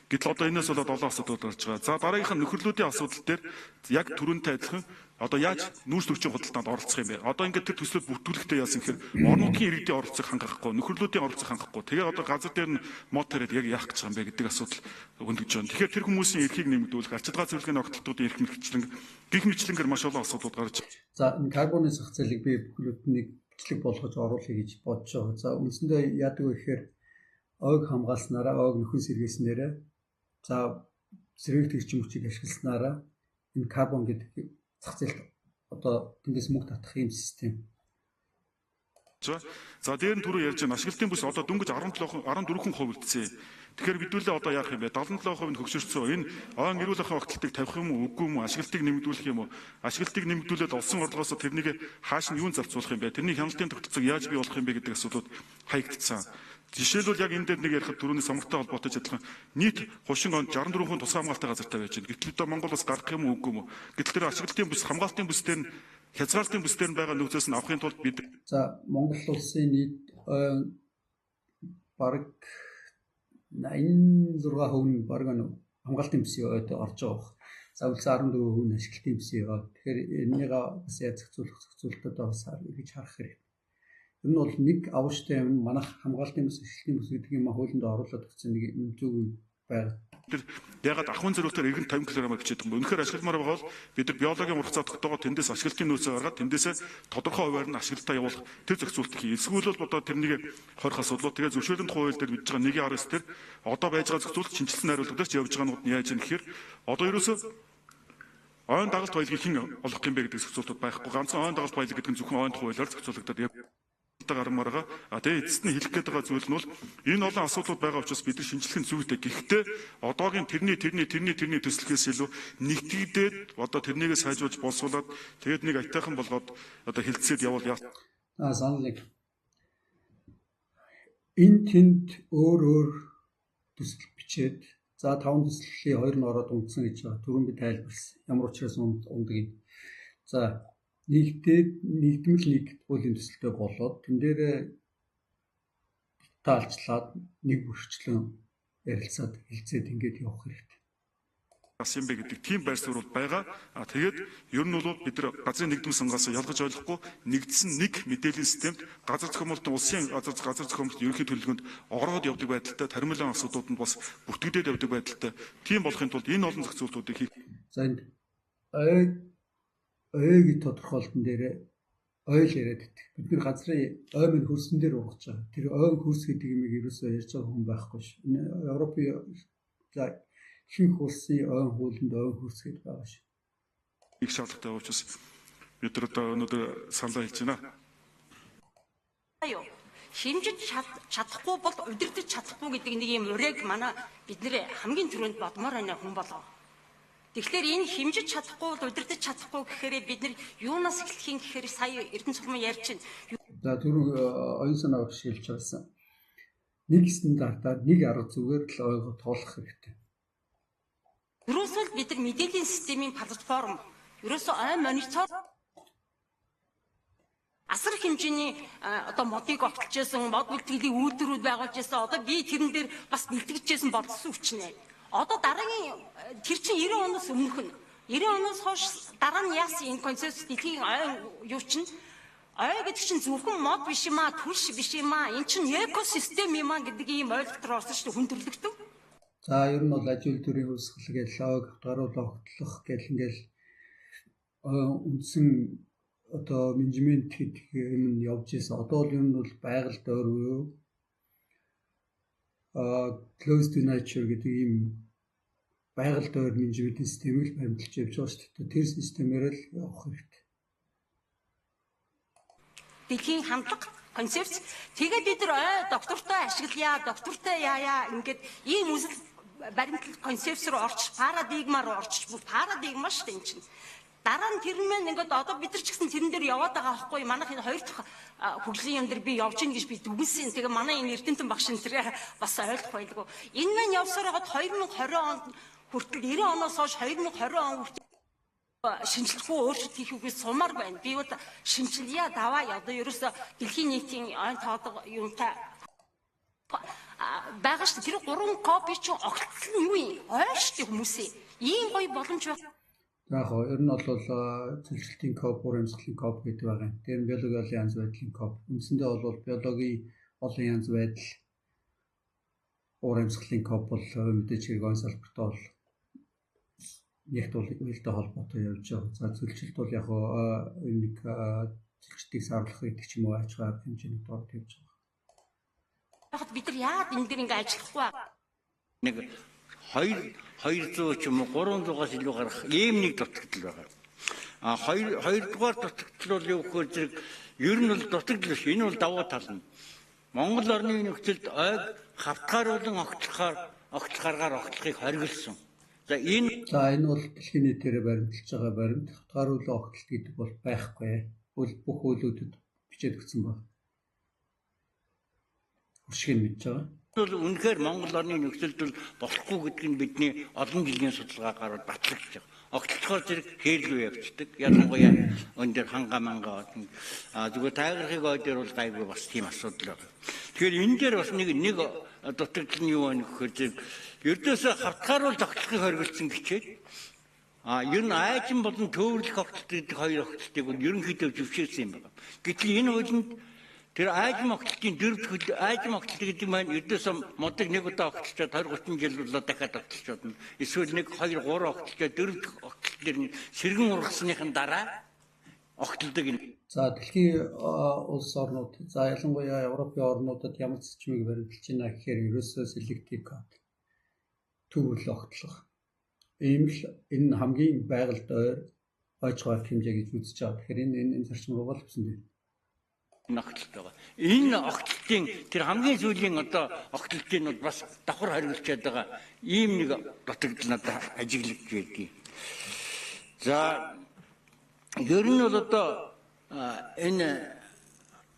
Гэтэл одоо энэс болоод олон асуудал гарч байгаа. За дараагийнх нь нөхөрлүүдийн асуудал дээр яг түрүүнтэй адилхан одоо яаж нүүрс төвчийн худалдаанд оролцох юм бэ? Одоо ингээд тэр төслөд бүртгүүлэхдээ яасан гэхээр орон нутгийн иргэдийн оролцоог хангахгүй, нөхөрлүүдийн оролцоог хангахгүй. Тэгээ одоо газар дээр нь мод тариад яг яах гэж байгаа юм бэ гэдэг асуудал өндөгж байна. Тэгэхээр тэр хүмүүсийн эрхийг нэмэгдүүлэх, арчилгаа зөвлөгийн огтлтуудын эрх мэргэжлэн гих мэтлэнгээр маш олон асуудлууд гарч.
За энэ карбоны зах зээлийг би бүхлүүднийг бичлэг болгож оруулъя гэж бодож байгаа. За үндсэндээ яадаг вэ гэхээр ойг хамгаалснараа, ойг нөхөн сэргээснээрээ за сэргээгт эрчим хүчийг ашигласнараа энэ карбон гэдэг зах зээлд одоо тэндээс мөнгө татах юм систем.
За дээр нь түрүү ярьж байгаа ашиглалтын бүс одоо дөнгөж 14% үлдсэн. Тэгэхээр бидүүлээ одоо яах юм бэ? 77% нь хөгшөрсөн. Энэ ойн эрүүл ахуйн огтлтыг тавих юм уу, үгүй юм уу? Ашиглалтыг нэмэгдүүлэх юм уу? Ашиглалтыг нэмэгдүүлээд олсон орлогоос тэрнийг хааш нь юунд зарцуулах юм бэ? Тэрний хяналтын тогтолцоог яаж бий болох юм бэ гэдэг асуудлууд хаягдсан. Жишээлбэл яг энэ дээр нэг ярихад түрүүний самартай холбоотой адилхан нийт хушин онд 64% тусгай хамгаалалтын газартай байж байна. Гэтэл одоо Монгол бас гарах юм уу үгүй юм уу? Гэтэл тэр ашиглалтын бүс, хамгаалтын бүс дээр нь хязгаарлалтын бүс дээр нь байгаа нөхцөөс нь авахын тулд бид
за Монгол улсын нийт бараг 86% бараг хамгаалтын бүсийн ойд орж байгаа. За үлсэн 14% нь ашиглалтын бүсийн ой. Тэгэхээр энийг бас яаж зохицуулалтаа бас гэж харах хэрэгтэй. Энэ бол нэг авууштай юм манайх хамгаалтын бүс, ашиглалтын бүс гэдэг юм хуулинд оруулаад өгсөн нэг зөв байна.
Тэр ягаад ахуйн зориултаар иргэн 50 кг бичээд байгаа юм. Үнэхээр ашигламаар байгаа бол бид нар биологийн ургацаа тогтоогоо тэндээс ашиглалтын нөөцөө гаргаад тэндээсээ тодорхой хуваар нь ашиглалтаа явуулах тэр зохицуултыг хий. Эсвэл бол одоо тэрнийг хорих асуудлууд тэгээ зөвшөөрлөнд хууль дээр бичиж байгаа 1.9 дээр одоо байж байгаа зохицуулт шинжилсэн найруулга дээр ч явж байгаа нь яаж юм гэхээр одоо ерөөсөө ойн дагалт баялагийг хэн олох юм бэ гэдэг зохицуултууд байхгүй. Ганцхан ойн дагалт баялаг гэдэг нь зөвхөн ойн хуулиар зохицуулагдаад гармаарга тэгээ эцэст нь хэлэх гээд байгаа зүйл нь бол энэ олон асуудлууд байгаа учраас бид нар шинжилэх нь зүйтэй. Гэхдээ одоогийн тэрний төслөхөөс илүү нэгтгэгдээд одоо тэрнийгээ сайжруулж боловсруулад тэгээд нэг айтайхан болгоод одоо хилцээд явуул яа.
Санал нэг энэ тэнд өөр төсөл бичээд за 5 төслийн 2 нь ороод унтсан гэж байгаа. Түрүүн би тайлбарласан. Ямар учраас ундаг юм. За нэгдмэл нэг хуулийн төсөлтэй болоод тэн дээр таалцлаад нэг бүрчлэн ярилцаад хилцээд ингэж явах хэрэгтэй.
бас юм бэ гэдэг тийм байр суурь байгаа. Тэгээд ер нь бол бид нар газрын нэгдмэл сонгоосоо ялгаж ойлгохгүй нэгдсэн нэг мэдээллийн системд газар зохиомжтой улсын газар зохиомжтой ерөнхий төлөвлөгөөнд ороод явдаг байдалтай таримлын асуудлууд нь бас бүртгэгдээд явдаг байдалтай. Тийм болохын тулд энэ олон зохицуултуудыг хийх.
За энд ойгийн тодорхойлолтын дээр ойл яриад байдаг. Бид нар газрын ой минь хөрсөн дээр ургаж байгаа. Тэр ой хөрс гэдэг юмыг ерөөсөө ярьж байгаа хүн байхгүй ш. Европын хинх улсын ойн хуулинд ойн хөрс гэдэг байгаа ш.
Их шаардлагатай учраас бид нар одоо өнөөдөр саналаа хэлж байна.
Хэмжиж чадахгүй бол удирдах чадахгүй гэдэг нэг юм урэг манай бид нэр хамгийн түрүүнд бодмоор байна хүн болоо. Тэгэхээр энэ хэмжиж чадахгүй бол удирдах чадахгүй гэхээр бид нар юунаас эхлэх юм гэхээр сая Эрдэнэ цогмон ярьж байна.
За түрүү оюун санаа багш хэлж байсан. Нэг стандартаар нэг арга зүгээр л ойгоо тоолох хэрэгтэй.
Ерөөсөө бид нар мэдээллийн системийн платформ ерөөсөө ой монитор асар хэмжээний одоо модыг огтлжсэн, мод үлтгэлийн үйлдвэрүүд байгуулж байсан. Одоо би тэрэн дээр бас бэлтгэжсэн боловсон хүчнэ. Одоо дараагийн тэр чинь 90 оноос өмнөх нь 90 оноос хойш дараа нь яасан энэ концепт дэлхийн юу чинь ой гэдэг чинь зөвхөн мод биш юм аа, түлш биш юм аа. Энэ чинь экосистем юм аа гэдэг ийм ойлголтоор орсон шүү дээ хүн төрлөختөв.
За ер нь бол аж үйлдвэрийн үүсгэл гэж лог гаруулах хөтлөх гэл ингээл үндсэн одоо менежмент гэдэг юм нь явж ирсэн. Одоо л ер нь бол байгаль дойр буюу closed to nature гэдэг ийм байгаль дойр менежментийн системийг баримталж явж байгаа шүү дээ. Тэр системээр л явах хэрэгтэй.
Дэлхийн хандлага концепц тэгээд бид нар доктортой ашиглая, доктортой яая ингээд ийм үсэл баримтлал концепц руу орчих, парадигма руу орчих. Бүх парадигма шүү дээ энэ чинь. Дараа нь тэр мэн ингээд одоо бид нар ч гэсэн тэрэн дээр яваад байгаа байхгүй манайх энэ хоёр дахь хөгжлийн юм дээр би явж гин гэж би дүгнсэн. Тэгээ манай энэ Эрдэнэтэн багш энэ тэр бас ойлгох байлгүй. Энэ мэн явсаар хагаад 2020 онд хүртэл 90 оноос хойш 2020 он хүртэл шинжилгээгүй өөрчлөлт хийх үгээс сумаар байна. Би бол шинжилье даваа одоо ерөөсө дэлхийн нийтийн айн тоодог юмтай байгаа шүү. Тэр 3 копи чинь огтлол нь юу юм? Ой шүү дээ хүмүүсээ. Ийм гоё боломж байна.
Яг гоо ер нь бол цэцэрлэгтийн коп, урамсгалын коп гэдэг байгаа. Тэр нь биологийн олон янз байдлын коп. Үндсэндээ бол биологийн олон янз байдал урамсгалын коп бол мэдээж хэрэг он салбартай бол нэгт үйлдэл холбоотой явж байгаа. За цэцэрлэгт бол яг нэг цэцэрлэгтийг сарлах гэдэг ч юм уу аж ахуй хэмжээний доод явж байгаа.
Яг бид нар яагаад энэ дэр ингэ ажиллахгүй вэ?
Нэг 200 ч юм уу 300-аас илүү гарах ийм нэг дутагдал байгаа. Хоёрдугаар дутагдал бол юу гэхээр зэрэг ер нь бол дутагдал биш. Энэ бол давуу тал нь. Монгол орны нөхцөлд ойг хавтгааруулан огтлохоор огтлохыг хориглосон. За энэ
бол дэлхийн нийтээр баримталж байгаа баримт хавтгааруулан огтлолт гэдэг бол байхгүй. Бүх үйлүүдэд бичээд өгсөн байна. Уршиг нь мэдж байгаа.
Үнэхээр Монгол орны нөхцөлд бол болохгүй гэдэг нь бидний олон жилийн судалгаагаар батлагдж байгаа. Огтлохоор зэрэг хээлгүй явцдаг. Ялангуяа өндөр ханга манга зүгээр тайгархыг ой дээр бол гайгүй бас тийм асуудал байна. Тэгэхээр энэ дээр бас нэг дутагдал нь юу вэ гэхээр зэрэг ердөөсөө хавтгааруул огтлохыг хориглосон гэчээд ер нь айжин болон төвөрлөх огтлолт гэдэг хоёр огтлолтыг бол ерөнхийдөө зөвшөөрсөн юм байна. Гэтэл энэ хуулинд тэр айжим огтлолтын дөрөвд айжим огтлолт гэдэг маань ердөөсөө модыг нэг удаа огтлчоод 20-30 жил болоо дахиад огтлчоод нь эсвэл 1 2 3 огтлчоод дөрөвд огтлолт дээр нь сэргэн ургасныхын дараа огтлдог юм.
За дэлхийн улс орнууд за ялангуяа Европын орнуудад ямар зэчмийг баримталж байна гэхээр ерөөсөө селектив код төвөрлө огтлох. Ийм л энэ хамгийн байгальд ойр аж ахуй хэмжээ гэж үзэж байгаа. Тэгэхээр энэ зарчим руу л өгсөн дээ.
Огтлолт байгаа. Энэ огтлолтын тэр хамгийн сүүлийн одоо огтлолтын бол бас давхар хариулчаад байгаа ийм нэг дутагдал надад ажиглагдж байдгийг. За ер нь бол одоо энэ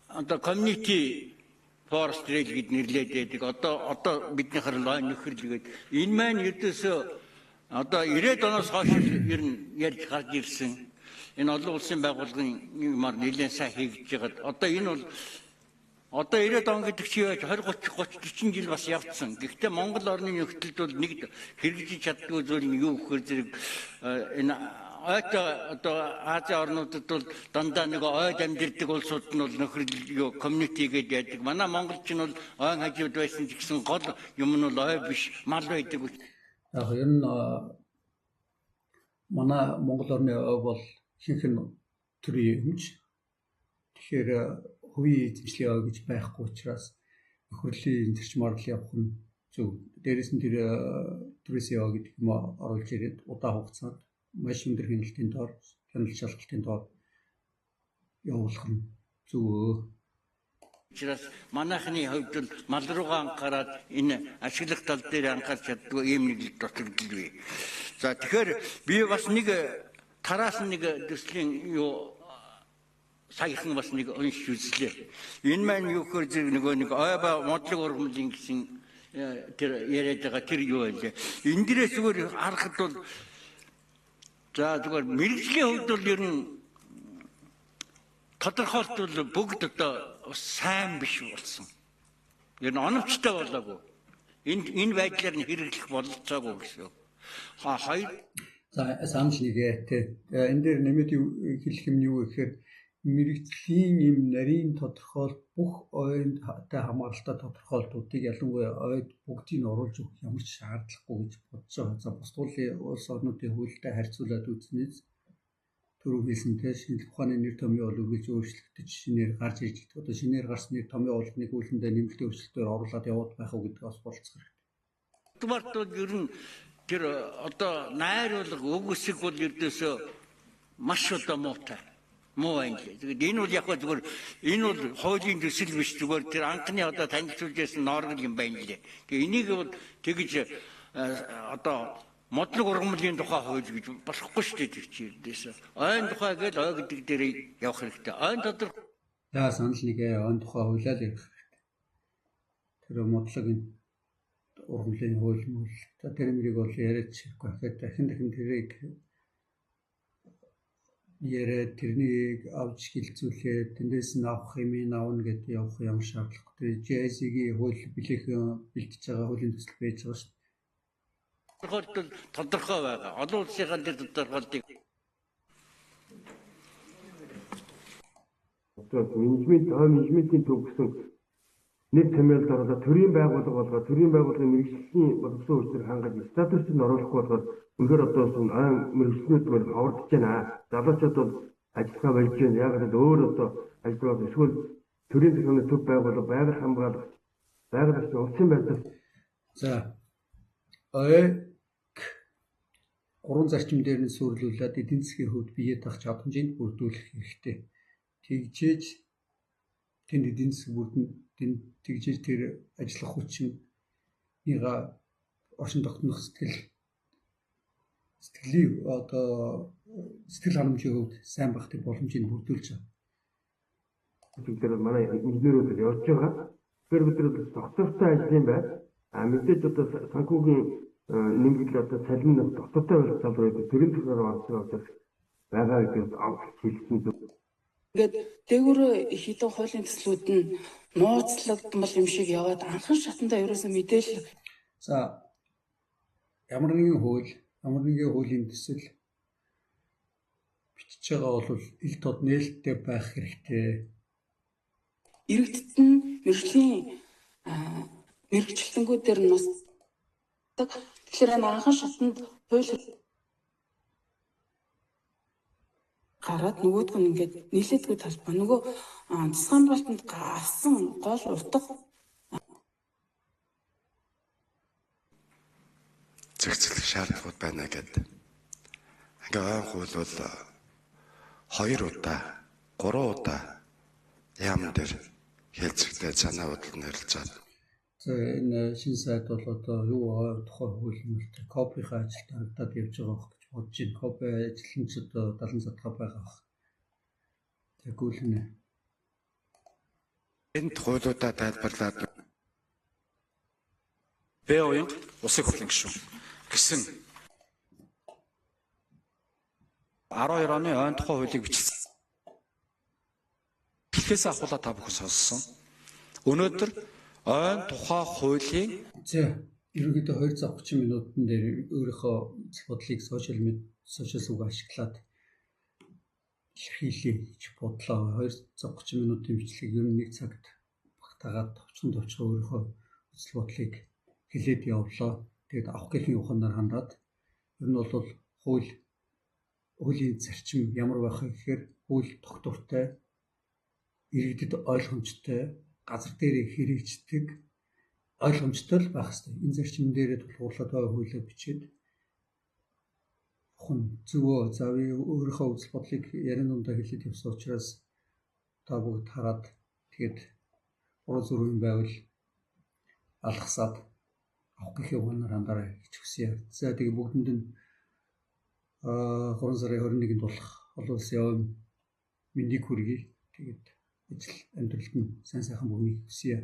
одоо community forest rail гэд нэрлээд байдаг. Одоо бидний харлаа нөхөрлөгээд энэ маань ердөөсөө одоо 90-ад оноос хойш ер нь ярьж гарч ирсэн. Энэ олон улсын байгууллагын юмар нэлээд сайн хийгдэж байгаад одоо энэ бол Одоо 90 он гэдэг чи 20 30 40 жил бас явцсан. Гэхдээ Монгол орны нөхцөлд бол нэг хэрэгжиж чаддгүй зүйл нь юу гэхээр зэрэг энэ одоо Ази орнуудад бол дандаа нэг ойд амьдэрдэг улсууд нь бол нөхрөл community гэдэг яадаг. Манай монголч нь бол ойн хажууд байсан ч гэсэн гол юм нь бол ой биш мал байдаг.
Яг ер нь манай Монгол орны ой бол ихэнх нь төрийн өмч. Тэгэхээр хувийн эзэмшлийн ой гэж байхгүй учраас нөхрөлийн зарчим орлол явах нь зөв. Дээрээс нь тэр төрөөсөө ой гэдэг юм оруулж ирээд удаан хугацаанд маш өндөр хяналтын доор, хяналт шалгалтын доор явуулах нь зөв.
Учраас манайхны хувьд бол мал руугаа анхаарал энэ ашиглах тал дээр анхаарч чаддгүй ийм нэг дутагдал бий. За тэгэхээр би бас нэг тараас нэг төслийн юу саяхан бас нэг уншиж үзлээ. Энэ маань юу гэхээр зэрэг нэг ойба модлог ургамлын гэсэн тэр яриад байгаа тэр юу вэ? Энэ дээрээс зүгээр харахад бол за зүгээр мэрэгжлийн хувьд бол ер нь тодорхойлт бол бүгд одоо сайн биш болсон. Ер нь оновчтой болоогүй. Энэ байдлаар нь хэрэглэх бололцоогүй гэсэн. Хоёр
санал нэгэ тий. Энэ дээр нэмээд хэлэх юм юу гэхээр мэрэгжлийн юм нарийн тодорхойлт бүх ойнтой хамааралтай тодорхойлтуудыг ялангуяа ойд бүгдийг нь оруулж өгөх ямар ч шаардлагагүй гэж бодож байгаа. За бус туулын улс орнуудын хуулитай харьцуулаад үзнээс түрүү хэлсэнтэй шинжлэх ухааны нэр томьёо бол үргэлж өөрчлөгдөж шинээр гарч ирж байгаа. Одоо шинээр гарсан нэр томьёо болгоныг үүлэндээ нэмэлтийн өөрчлөлтөөр оруулаад яваад байх уу гэдгийг бас болцох хэрэгтэй.
Дубарт бол ер нь тэр одоо найруулга өгөсөг бол ердөөсөө маш одоо муутай. Муу юм. Тэгээд энэ бол яг зүгээр энэ бол хуулийн төсөл биш зүгээр тэр анхны одоо танилцуулж байсан норм юм байна лээ. Тэгээд энийг бол тэгж одоо модлог ургамлын тухай хууль гэж болохгүй шүү дээ тэр чирдээс. Ойн тухай гэж ой гэдэг дээр явах хэрэгтэй. Ойн тодор
за санал нэгэ ойн тухай хуулиар ярих хэрэгтэй. Тэр модлогийн ургамлын хууль мөл. За тэр мөрийг бол яриад чихгүй. Тэгэхээр дахин тэрийг яриад тэрнийг авч гэлцүүлээд тэндээс нь авах юм аавна гэдээ явах ямар шаардлагатай. JSC-ийн хууль билээхэн бэлтэж байгаа хуулийн төсөл байж байгаа шүү дээ.
Тодорхой байгаа. Олон улсынхаа дээр тодорхойлтыг
менежментийн төв гэсэн нэг тэмээлд оруулаад төрийн байгууллага болгоод төрийн байгууллагын мэрэгжлийн боловсон хүчээр хангаж статусыг нь оруулахгүй болохоор үнэхээр одоо ойн мэрэгчлүүд мөр ховордож байна. Залуучууд бол ажиллагаа болж байна. Яг л өөр одоо ажиллагаа эсвэл төрийн захиргааны төв байгууллага байгаль хамгаалалт байгаль улсын байдлаас
за гурван зарчим дээр нь сүрлүүлээд эдийн засгийн хувьд бие даах чадамжийг бүрдүүлэх хэрэгтэй. Тэгжээж тэнд эдийн засаг бүрдэнд тэгжээж тэр ажиллах хүчин нэга орчин тогтнох сэтгэлийн одоо сэтгэл ханамжийн хувьд сайн багтах боломжийг бүрдүүлж байгаа.
Тэгэхээр манай инженерүүд явж байгаа. Тэгэхээр бид нар доктортой ажлын байр мэдээж одоо санхүүгийн нэмэгдэл одоо салин доктортой байх залуу төрийн төсвөр онцлог байгаа гэдгийг хэлсэн зүг.
Ингээд дээгүүр хідэн хуулийн төслүүд нь нууцлагдмал юм шиг яваад анхан шатандаа ерөөсөө мэдээлэл.
За ямар нэгэн хуулийн төсөл бичиж байгаа бол ил тод нээлттэй байх хэрэгтэй.
Иргэдэд нь мэрэгчлэнгүүдээр нь тэгэхээр анхан шатанд хууль гараад нөгөөдг нь ингээд нийлээдгүй талбай нөгөө засгийн болтонд гарсан гол утга
зохицуулах шаардлагууд байна гэдэг. Ингээ ойн хууль бол 2 удаа 3 удаа яам дээр хэлцэгтэй санаа бодол нэрлжээд.
За энэ шин сайд бол одоо юу тухай хууль мөртэй копийнхаа ажилд харагдаад явж байгаа гэж бодож байна. Копи ажил нь ч одоо 70 садгаа байгаа баг. Тэгвэл нэ.
Энэ хуулиудаа тайлбарлаад
Б уян усыг хурлын гишүүн гэсэн 12 оны ойн тухай хуулийг бичсэн. Эхлээс ахуулаад та бүхэн сонссон. Өнөөдөр ойн тухай хуулийн
За ерөнхийдөө 230 минутын дээр өөрийнхөө бодлыг сошиал үг ашиглаад илэрхийлье гэж бодлоо. 230 минутын бичлэг ер нь 1 цагт багтаагаад товчхон өөрийнхөө үзэл бодлыг хэлээд явлаа. Тэгээд авах гэхийн ухаанаар хандаад ер нь бол хуулийн зарчим ямар байх вэ гэхээр хууль тогтвортой, иргэдэд ойлгомжтой, газар дээр хэрэгждэг ойлгомжтой л байх хэрэгтэй. Энэ зарчим дээрээ тулгуурлаад байгаа хуулиа бичээд ухаан зөвөө завь өөрийнхөө үзэл бодлыг ярин дундаа хэлээд явсан учраас та бүгд хараад тэгээд буруу зүрх юм байвал алгасаад авах гэхийн ухаанаар хандаарай гэж хүсье. За тэгээд бүгдэнд нь 3 сарын 21-нд болох олон улсын явам мэндийг хүргэе. Тэгээд ажил амьдралд нь сайн сайхан бүхнийг хүсье.